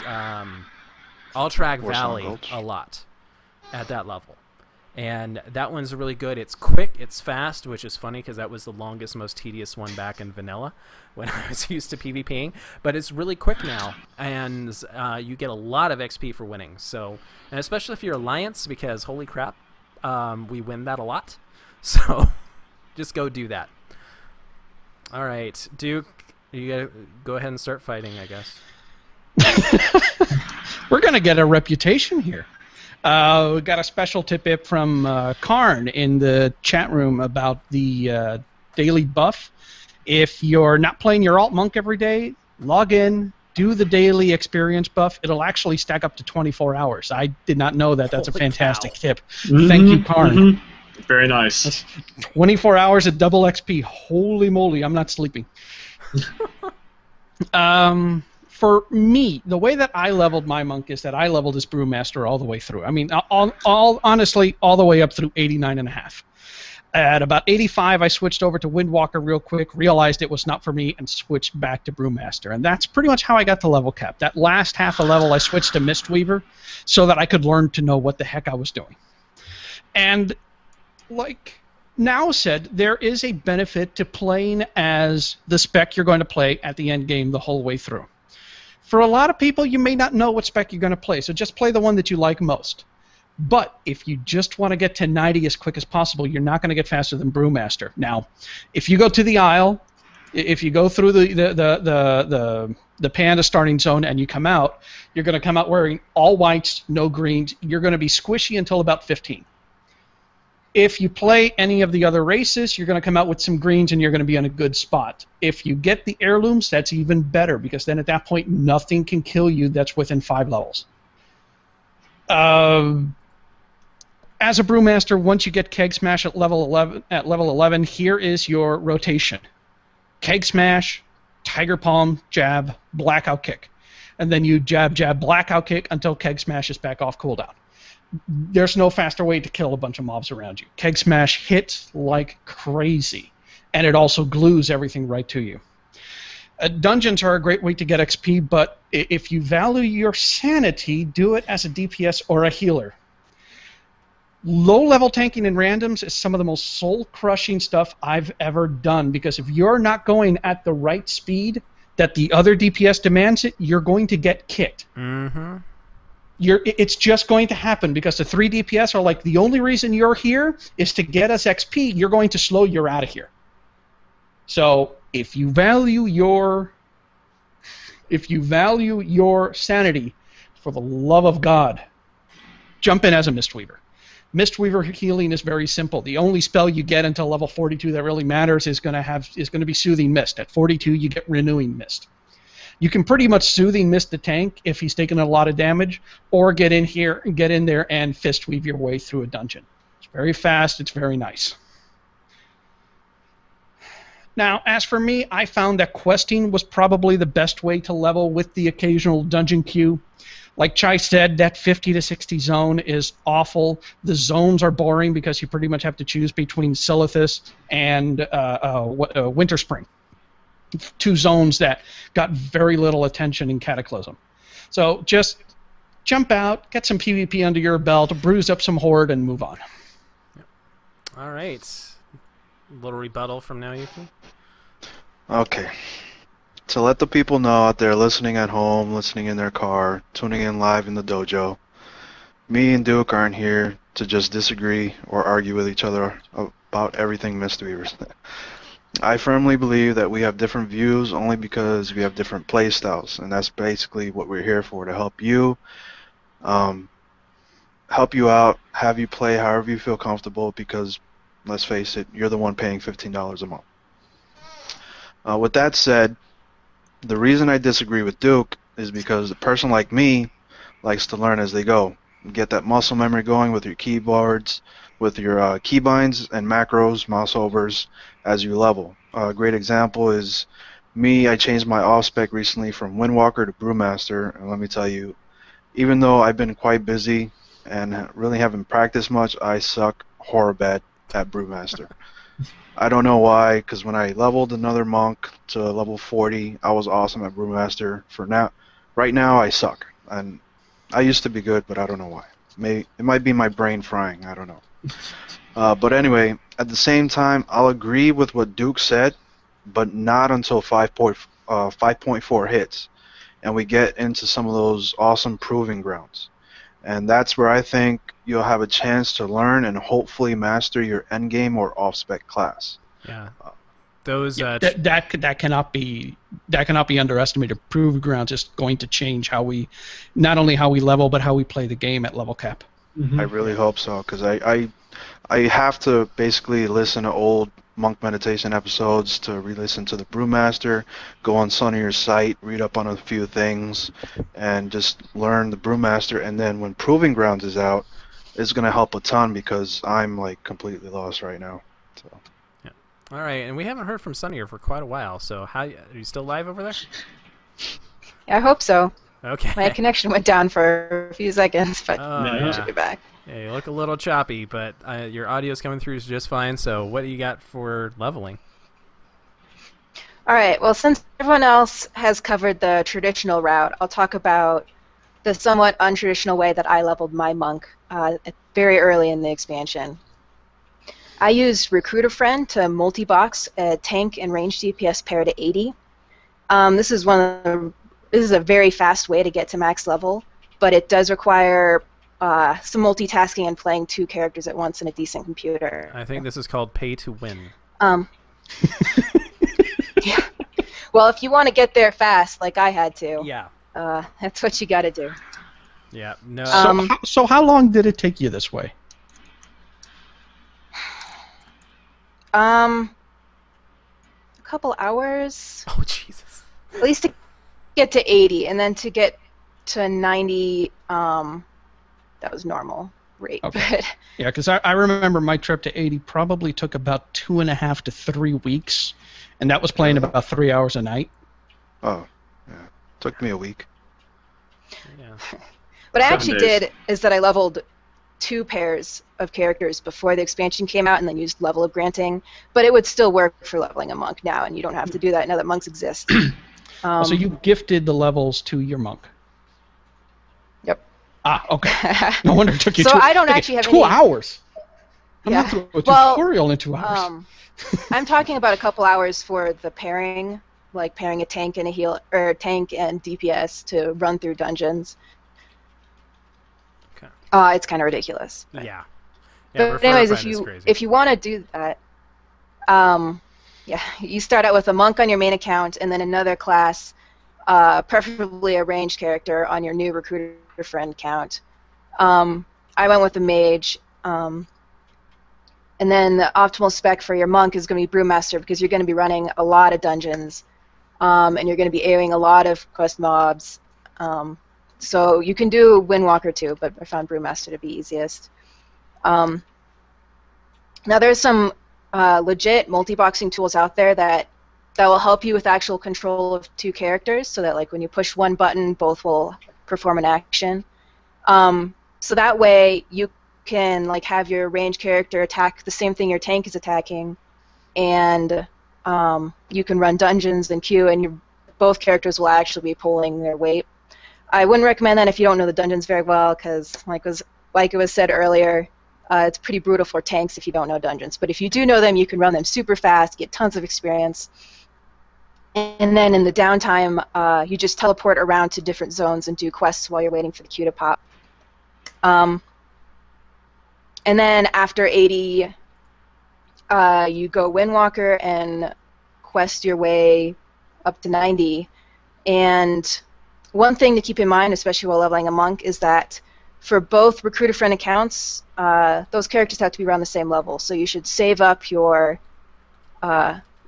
Alterac Valley a lot at that level. And that one's really good. It's quick, it's fast, which is funny because that was the longest, most tedious one back in vanilla when I was used to PvPing. But it's really quick now, and you get a lot of XP for winning. So, and especially if you're Alliance, because holy crap, we win that a lot. So just go do that. All right, Duke, you gotta go ahead and start fighting, I guess. We're going to get a reputation here. We got a special tip from Karn in the chat room about the daily buff. If you're not playing your alt monk every day, log in, do the daily experience buff. It'll actually stack up to 24 hours. I did not know that. That's a fantastic tip. Thank you, Karn. Very nice. That's 24 hours at double XP. Holy moly, I'm not sleeping. For me, the way that I leveled my monk is that I leveled as Brewmaster all the way through. I mean, honestly, all the way up through 89.5. At about 85, I switched over to Windwalker real quick, realized it was not for me, and switched back to Brewmaster. And that's pretty much how I got to level cap. That last half a level, I switched to Mistweaver so that I could learn to know what the heck I was doing. And like Now said, there is a benefit to playing as the spec you're going to play at the end game the whole way through. For a lot of people, you may not know what spec you're going to play, so just play the one that you like most. But if you just want to get to 90 as quick as possible, you're not going to get faster than Brewmaster. Now, if you go to the Isle, if you go through the Panda starting zone and you come out, you're going to come out wearing all whites, no greens. You're going to be squishy until about 15. If you play any of the other races, you're going to come out with some greens and you're going to be in a good spot. If you get the heirlooms, that's even better, because then at that point nothing can kill you that's within 5 levels. As a Brewmaster, once you get Keg Smash at level 11, here is your rotation. Keg Smash, Tiger Palm, jab, Blackout Kick. And then you jab, jab, Blackout Kick until Keg Smash is back off cooldown. There's no faster way to kill a bunch of mobs around you. Keg Smash hits like crazy, and it also glues everything right to you. Dungeons are a great way to get XP, but if you value your sanity, do it as a DPS or a healer. Low-level tanking and randoms is some of the most soul-crushing stuff I've ever done, because if you're not going at the right speed that the other DPS demands it, you're going to get kicked. Mm-hmm. It's just going to happen, because the 3 DPS are like, the only reason you're here is to get us XP. You're going to slow, you're out of here. So if you value your sanity, for the love of God, jump in as a Mistweaver. Mistweaver healing is very simple. The only spell you get until level 42 that really matters is going to be Soothing Mist. At 42, you get Renewing Mist. You can pretty much Soothing Mist the tank if he's taking a lot of damage, or get in there and fist weave your way through a dungeon. It's very fast. It's very nice. Now, as for me, I found that questing was probably the best way to level, with the occasional dungeon queue. Like Chai said, that 50 to 60 zone is awful. The zones are boring because you pretty much have to choose between Silithus and Winter Spring. 2 zones that got very little attention in Cataclysm. So just jump out, get some PvP under your belt, bruise up some horde, and move on. All right. A little rebuttal from Naoyuki. Okay. to let the people know out there listening at home, listening in their car, tuning in live in the dojo, me and Duke aren't here to just disagree or argue with each other about everything Mistweavers. I firmly believe that we have different views only because we have different play styles, and that's basically what we're here for, to help you out, have you play however you feel comfortable, because let's face it, you're the one paying $15 a month. With that said, the reason I disagree with Duke is because a person like me likes to learn as they go. Get that muscle memory going with your keyboards, with your keybinds and macros, mouse overs, as you level. A great example is me. I changed my off-spec recently from Windwalker to Brewmaster, and let me tell you, even though I've been quite busy and really haven't practiced much, I suck horror bad at Brewmaster. I don't know why, because when I leveled another monk to level 40, I was awesome at Brewmaster. Right now, I suck. And I used to be good, but I don't know why. It might be my brain frying. I don't know. But anyway, at the same time, I'll agree with what Duke said, but not until 5.4 hits, and we get into some of those awesome proving grounds. And that's where I think you'll have a chance to learn and hopefully master your endgame or off-spec class. Yeah. Those that cannot be underestimated. Proving grounds is going to change not only how we level, but how we play the game at level cap. Mm-hmm. I really hope so, because I have to basically listen to old monk meditation episodes to re-listen to the Brewmaster, go on Sunnyer's site, read up on a few things, and just learn the Brewmaster. And then when Proving Grounds is out, it's going to help a ton, because I'm like completely lost right now. So. Yeah. All right, and we haven't heard from Sunnier for quite a while. So are you still live over there? Yeah, I hope so. Okay. My connection went down for a few seconds, but yeah. I should be back. Yeah, you look a little choppy, but your audio's coming through just fine. So what do you got for leveling? All right, well, since everyone else has covered the traditional route, I'll talk about the somewhat untraditional way that I leveled my monk very early in the expansion. I used Recruiter Friend to multi-box a tank and range DPS pair to 80. This is a very fast way to get to max level, but it does require some multitasking and playing two characters at once in a decent computer. I think this is called pay to win. Yeah. Well, if you want to get there fast, like I had to, yeah, that's what you got to do. Yeah. No. So how long did it take you this way? A couple hours. Oh Jesus. At least to get to 80, and then to get to 90. That was normal rate. Okay. Yeah, because I remember my trip to 80 probably took about 2.5 to 3 weeks, and that was playing about 3 hours a night. Oh, yeah. Took me a week. Yeah. What I actually did is that I leveled 2 pairs of characters before the expansion came out, and then used level of granting. But it would still work for leveling a monk now, and you don't have to do that now that monks exist. So you gifted the levels to your monk. Yep. Ah, okay. No wonder it took you so I don't actually have 2 hours. I'm yeah. not doing a tutorial in 2 hours. I'm talking about a couple hours for the pairing, like pairing a tank and a heal, or tank and DPS to run through dungeons. Okay. It's kind of ridiculous. Yeah. But anyways, if you want to do that, yeah, you start out with a monk on your main account, and then another class, preferably a ranged character on your new Recruiter Friend account. I went with a mage, and then the optimal spec for your monk is going to be Brewmaster, because you're going to be running a lot of dungeons, and you're going to be airing a lot of quest mobs. So you can do Windwalker too, but I found Brewmaster to be easiest. Now there's some legit multi-boxing tools out there that will help you with actual control of 2 characters, so that like when you push one button, both will perform an action. So that way you can like have your ranged character attack the same thing your tank is attacking, and you can run dungeons and queue, and both characters will actually be pulling their weight. I wouldn't recommend that if you don't know the dungeons very well, because like it was said earlier, it's pretty brutal for tanks if you don't know dungeons. But if you do know them, you can run them super fast, get tons of experience. And then in the downtime, you just teleport around to different zones and do quests while you're waiting for the queue to pop. And then after 80, you go Windwalker and quest your way up to 90. And one thing to keep in mind, especially while leveling a monk, is that for both recruiter friend accounts, those characters have to be around the same level. So you should save up your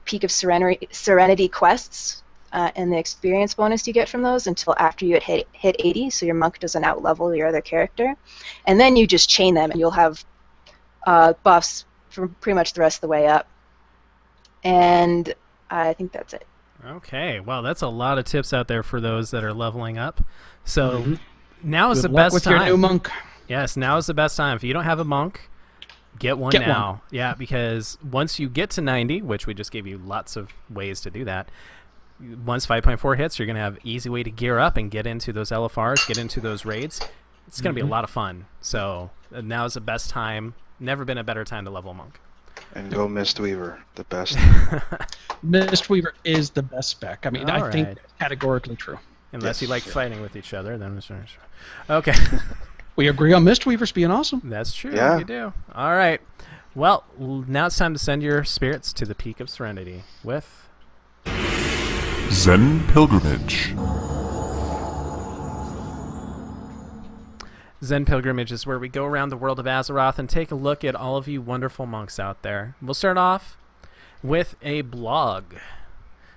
Peak of Serenity quests and the experience bonus you get from those until after you hit 80, so your monk doesn't outlevel your other character. And then you just chain them, and you'll have buffs for pretty much the rest of the way up. And I think that's it. Okay, well, that's a lot of tips out there for those that are leveling up. So now is the best with time. your new monk. Yes, now is the best time. If you don't have a monk, get one now. Yeah, because once you get to 90, which we just gave you lots of ways to do that, once 5.4 hits, you're going to have easy way to gear up and get into those LFRs, get into those raids. It's going to be a lot of fun. So now is the best time. Never been a better time to level a monk. And go Mistweaver, the best. Mistweaver is the best spec. I mean, I think that's categorically true. Unless you like fighting with each other, then it's okay. We agree on Mistweavers being awesome. That's true. Yeah. We do. All right. Well, now it's time to send your spirits to the Peak of Serenity with Zen Pilgrimage. Zen Pilgrimage is where we go around the world of Azeroth and take a look at all of you wonderful monks out there. We'll start off with a blog.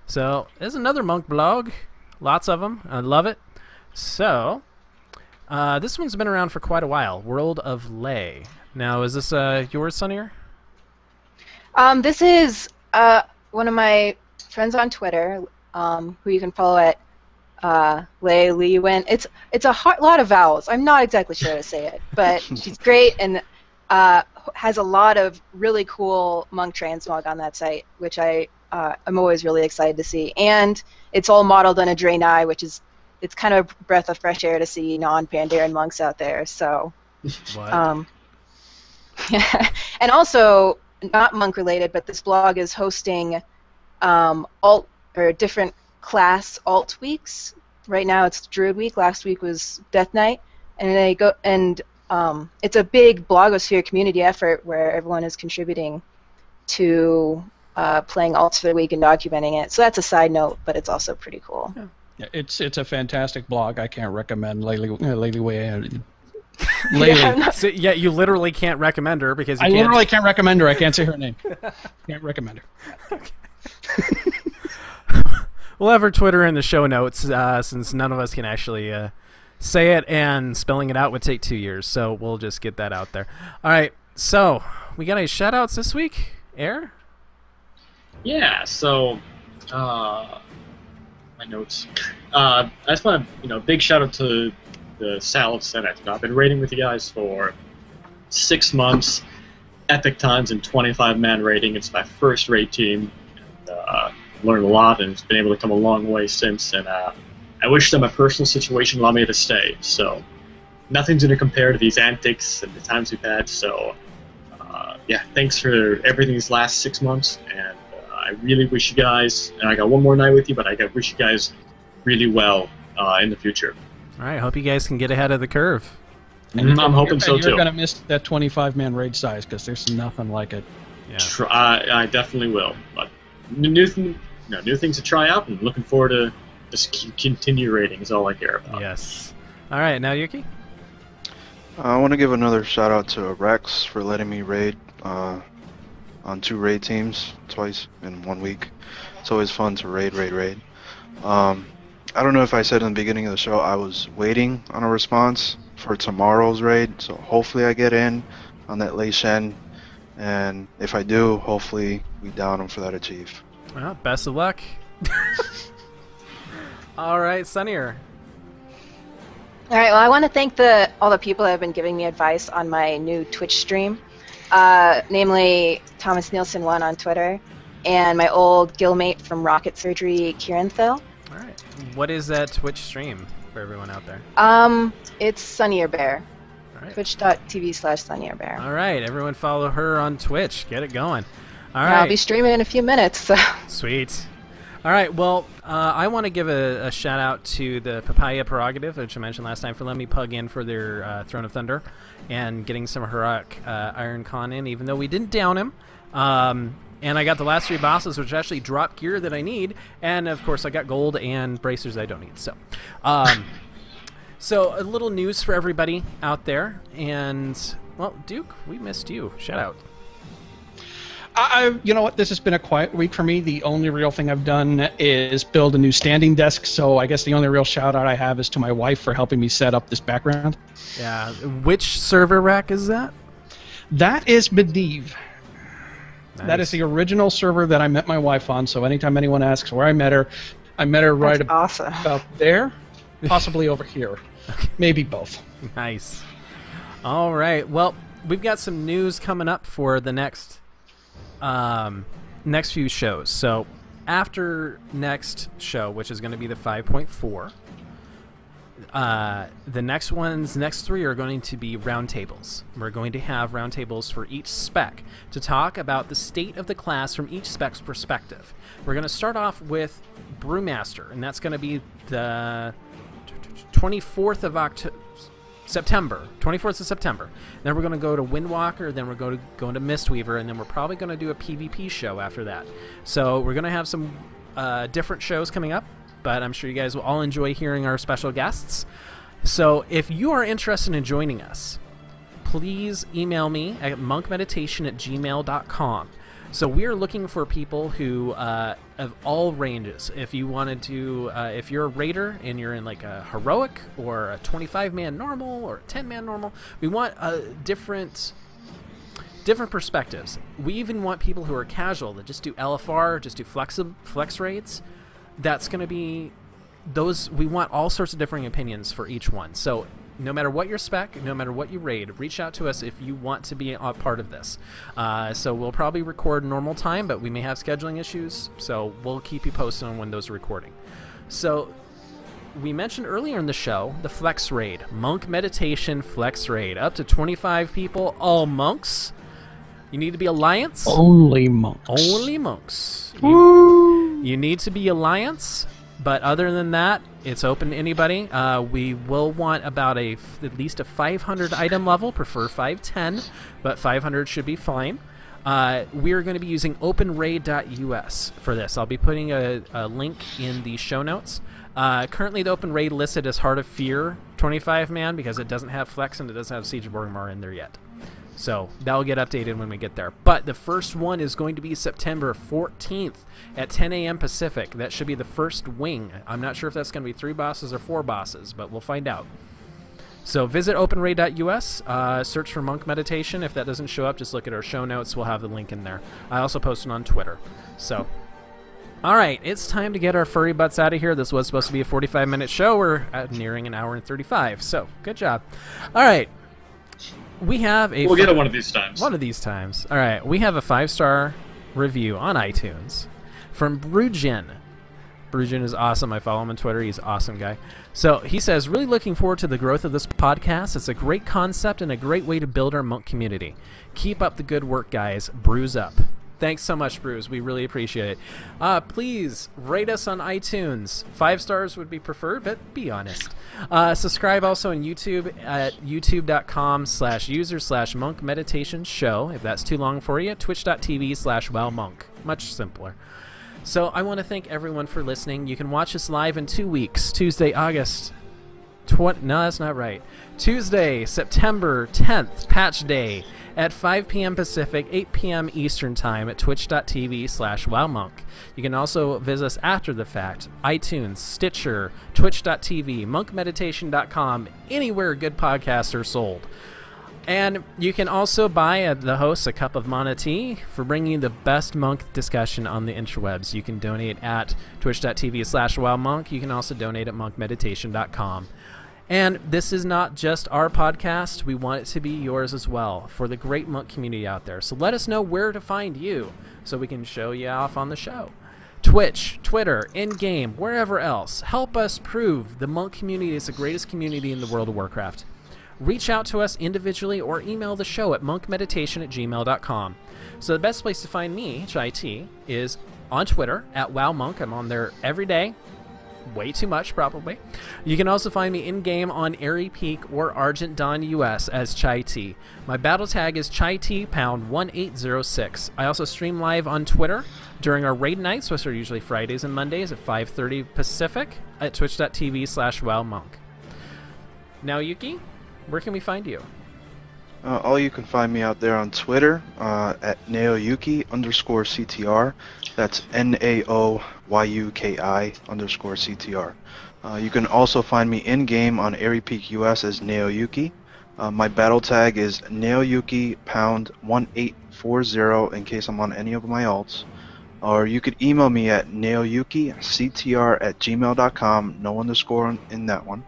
So, there's another monk blog. Lots of them. I love it. So, this one's been around for quite a while. World of Lay. Now, is this yours, Sunnier? This is one of my friends on Twitter, who you can follow at Lay Liwen. It's a lot of vowels. I'm not exactly sure how to say it, but she's great and has a lot of really cool monk transmog on that site, which I'm always really excited to see. And it's all modeled on a Draenei, which is it's kind of a breath of fresh air to see non-Pandaren monks out there. So, What? And also not monk related, but this blog is hosting different class alt weeks. Right now it's Druid Week. Last week was Death Knight, and it's a big blogosphere community effort where everyone is contributing to playing alts for the week and documenting it. So that's a side note, but it's also pretty cool. Yeah, it's a fantastic blog. I can't recommend Lady Way. So, yeah, you literally can't recommend her because you literally can't recommend her. I can't say her name. Can't recommend her. We'll have her Twitter in the show notes since none of us can actually say it, and spelling it out would take 2 years, so we'll just get that out there. All right, so we got any shout-outs this week, Air? Yeah, so my notes. I just want to, big shout out to the Salad Senate. I've been raiding with you guys for 6 months, epic times in 25-man raiding. It's my first raid team. And, learned a lot, and it's been able to come a long way since. And I wish that my personal situation allowed me to stay. So nothing's going to compare to these antics and the times we've had. So yeah, thanks for everything these last 6 months. And I really wish you guys, and I got one more night with you, but I wish you guys really well in the future. All right, hope you guys can get ahead of the curve. And I'm hoping so too. You're gonna miss that 25-man raid size because there's nothing like it. Yeah. I definitely will. But new things to try out, and looking forward to just continue raiding is all I care about. Yes. All right, now Yuki? I want to give another shout out to Rex for letting me raid on 2 raid teams twice in 1 week. It's always fun to raid. I don't know if I said in the beginning of the show I was waiting on a response for tomorrow's raid, so hopefully I get in on that Lei Shen, and if I do, hopefully we down him for that achieve. Well, best of luck. All right, Sunnier. All right, well, I want to thank all the people that have been giving me advice on my new Twitch stream, namely Thomas Nielsen 1 on Twitter, and my old guildmate from Rocket Surgery, Kieran Thill. All right. What is that Twitch stream for everyone out there? It's Sunnier Bear. All right. Twitch.tv/Sunnier Bear. All right, everyone follow her on Twitch. Get it going. All Yeah, right. I'll be streaming in a few minutes. So. Sweet. All right, well, I want to give a shout out to the Papaya Prerogative, which I mentioned last time, for letting me plug in for their Throne of Thunder and getting some heroic Iron Con in, even though we didn't down him. And I got the last 3 bosses, which actually drop gear that I need, and of course I got gold and bracers I don't need. So, so a little news for everybody out there, and well, Duke, we missed you. Shout out. You know what? This has been a quiet week for me. The only real thing I've done is build a new standing desk, so I guess the only real shout-out I have is to my wife for helping me set up this background. Yeah. Which server rack is that? That is Medivh. Nice. That is the original server that I met my wife on, so anytime anyone asks where I met her right awesome. about there, possibly over here. Maybe both. Nice. All right. Well, we've got some news coming up for the next few shows. So after next show, which is going to be the 5.4, the next 3 are going to be roundtables. We're going to have roundtables for each spec to talk about the state of the class from each spec's perspective. We're going to start off with Brewmaster, and that's going to be the 24th of September. 24th of September. Then we're going to go to Windwalker, then we're going to Mistweaver, and then we're probably going to do a PvP show after that. So we're going to have some different shows coming up, but I'm sure you guys will all enjoy hearing our special guests. So if you are interested in joining us, please email me at monkmeditation@gmail.com. So we are looking for people who of all ranges. If you wanted to, if you're a raider and you're in like a heroic or a 25-man normal or a 10-man normal, we want different perspectives. We even want people who are casual that just do LFR, just do flex raids. That's going to be those. We want all sorts of differing opinions for each one. So no matter what your spec, no matter what you raid, reach out to us if you want to be a part of this. So we'll probably record normal time, but we may have scheduling issues, so we'll keep you posted on when those are recording. So we mentioned earlier in the show the Flex Raid, Monk Meditation Flex Raid, up to 25 people, all monks. You need to be Alliance. Only monks. Only monks. You need to be Alliance. But other than that, it's open to anybody. We will want about at least a 500 item level, prefer 510, but 500 should be fine. We are going to be using openraid.us for this. I'll be putting a link in the show notes. Currently, the Open Raid listed as Heart of Fear 25-man because it doesn't have Flex and it doesn't have Siege of Orgrimmar in there yet. So that'll get updated when we get there. But the first one is going to be September 14th at 10 a.m. Pacific. That should be the first wing. I'm not sure if that's going to be 3 bosses or 4 bosses, but we'll find out. So visit openraid.us, search for Monk Meditation. If that doesn't show up, just look at our show notes. We'll have the link in there. I also posted on Twitter. So, all right, it's time to get our furry butts out of here. This was supposed to be a 45-minute show. We're nearing an hour and 35. So, good job. All right. We have a... We'll get it one of these times. One of these times. All right. We have a 5-star review on iTunes from Brujin. Brujin is awesome. I follow him on Twitter. He's an awesome guy. So he says, really looking forward to the growth of this podcast. It's a great concept and a great way to build our monk community. Keep up the good work, guys. Bruise up. Thanks so much, Bruce. We really appreciate it. Please rate us on iTunes. 5 stars would be preferred, but be honest. Subscribe also on YouTube at youtube.com/user/monk meditation show. If that's too long for you, twitch.tv/wowmonk. Much simpler. So I want to thank everyone for listening. You can watch us live in 2 weeks. Tuesday, August 20. No, that's not right. Tuesday, September 10th, Patch Day, at 5 p.m. Pacific, 8 p.m. Eastern Time at twitch.tv/wowmonk. You can also visit us after the fact. iTunes, Stitcher, twitch.tv, monkmeditation.com, anywhere good podcasts are sold. And you can also buy the host a cup of mana tea for bringing you the best monk discussion on the interwebs. You can donate at twitch.tv/wowmonk. You can also donate at monkmeditation.com. And this is not just our podcast. We want it to be yours as well for the great monk community out there. So let us know where to find you so we can show you off on the show. Twitch, Twitter, in-game, wherever else. Help us prove the monk community is the greatest community in the World of Warcraft. Reach out to us individually or email the show at monkmeditation@gmail.com. So the best place to find me, HIT, is on Twitter at WowMonk. I'm on there every day. Way too much, probably. You can also find me in-game on Airy Peak or Argent Dawn US as Chai T. My battle tag is Chai T pound 1806. I also stream live on Twitter during our raid nights, which are usually Fridays and Mondays at 5:30 Pacific at twitch.tv/WowMonk. Now, Yuki, where can we find you? You can find me out there on Twitter at naoyuki_CTR. That's NAOYUKI_CTR. You can also find me in-game on Airy Peak US as Naoyuki. My battle tag is Naoyuki pound 1840 in case I'm on any of my alts. Or you could email me at naoyukictr@gmail.com, no underscore in that one.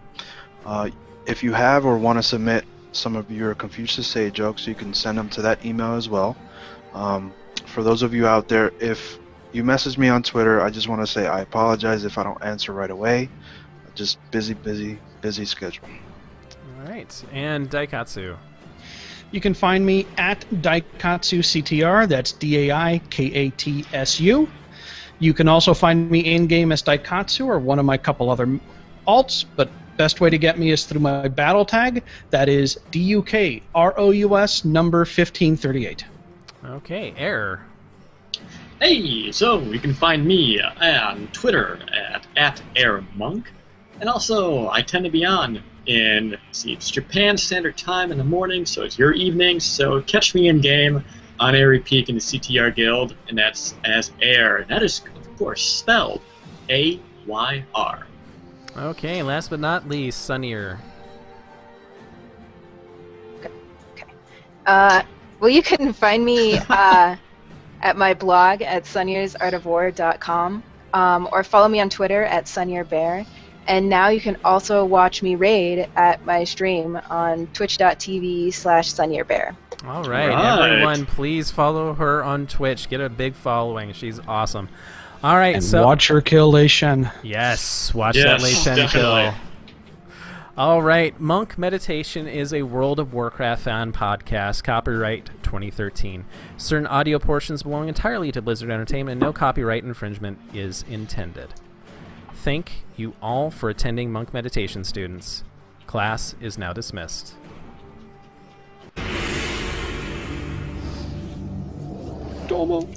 If you have or want to submit some of your Confucius Say jokes, you can send them to that email as well. For those of you out there, if you message me on Twitter, I just want to say I apologize if I don't answer right away. Just busy schedule. All right. And Daikatsu. You can find me at Daikatsu CTR. That's DAIKATSU. You can also find me in-game as Daikatsu or one of my couple other alts, but best way to get me is through my battle tag. That is DUKROUS number 1538. Okay, Air. Hey, so you can find me on Twitter at AirMonk. And also, I tend to be on in, it's Japan Standard Time in the morning, so it's your evening, so catch me in-game on Airy Peak in the CTR Guild, and that's as Air. That is, of course, spelled AYR. Okay, last but not least, Sunnier. Well, you can find me at my blog at sunnyersartofwar.com, or follow me on Twitter at sunnierbear. And now you can also watch me raid at my stream on twitch.tv/sunnierbear. All right, everyone, please follow her on Twitch. Get a big following. She's awesome. All right, and so watch her kill Lei Shen. Yes, watch that Lei Shen kill. All right, Monk Meditation is a World of Warcraft fan podcast, copyright 2013. Certain audio portions belong entirely to Blizzard Entertainment, and no copyright infringement is intended. Thank you all for attending Monk Meditation, students. Class is now dismissed. Domo.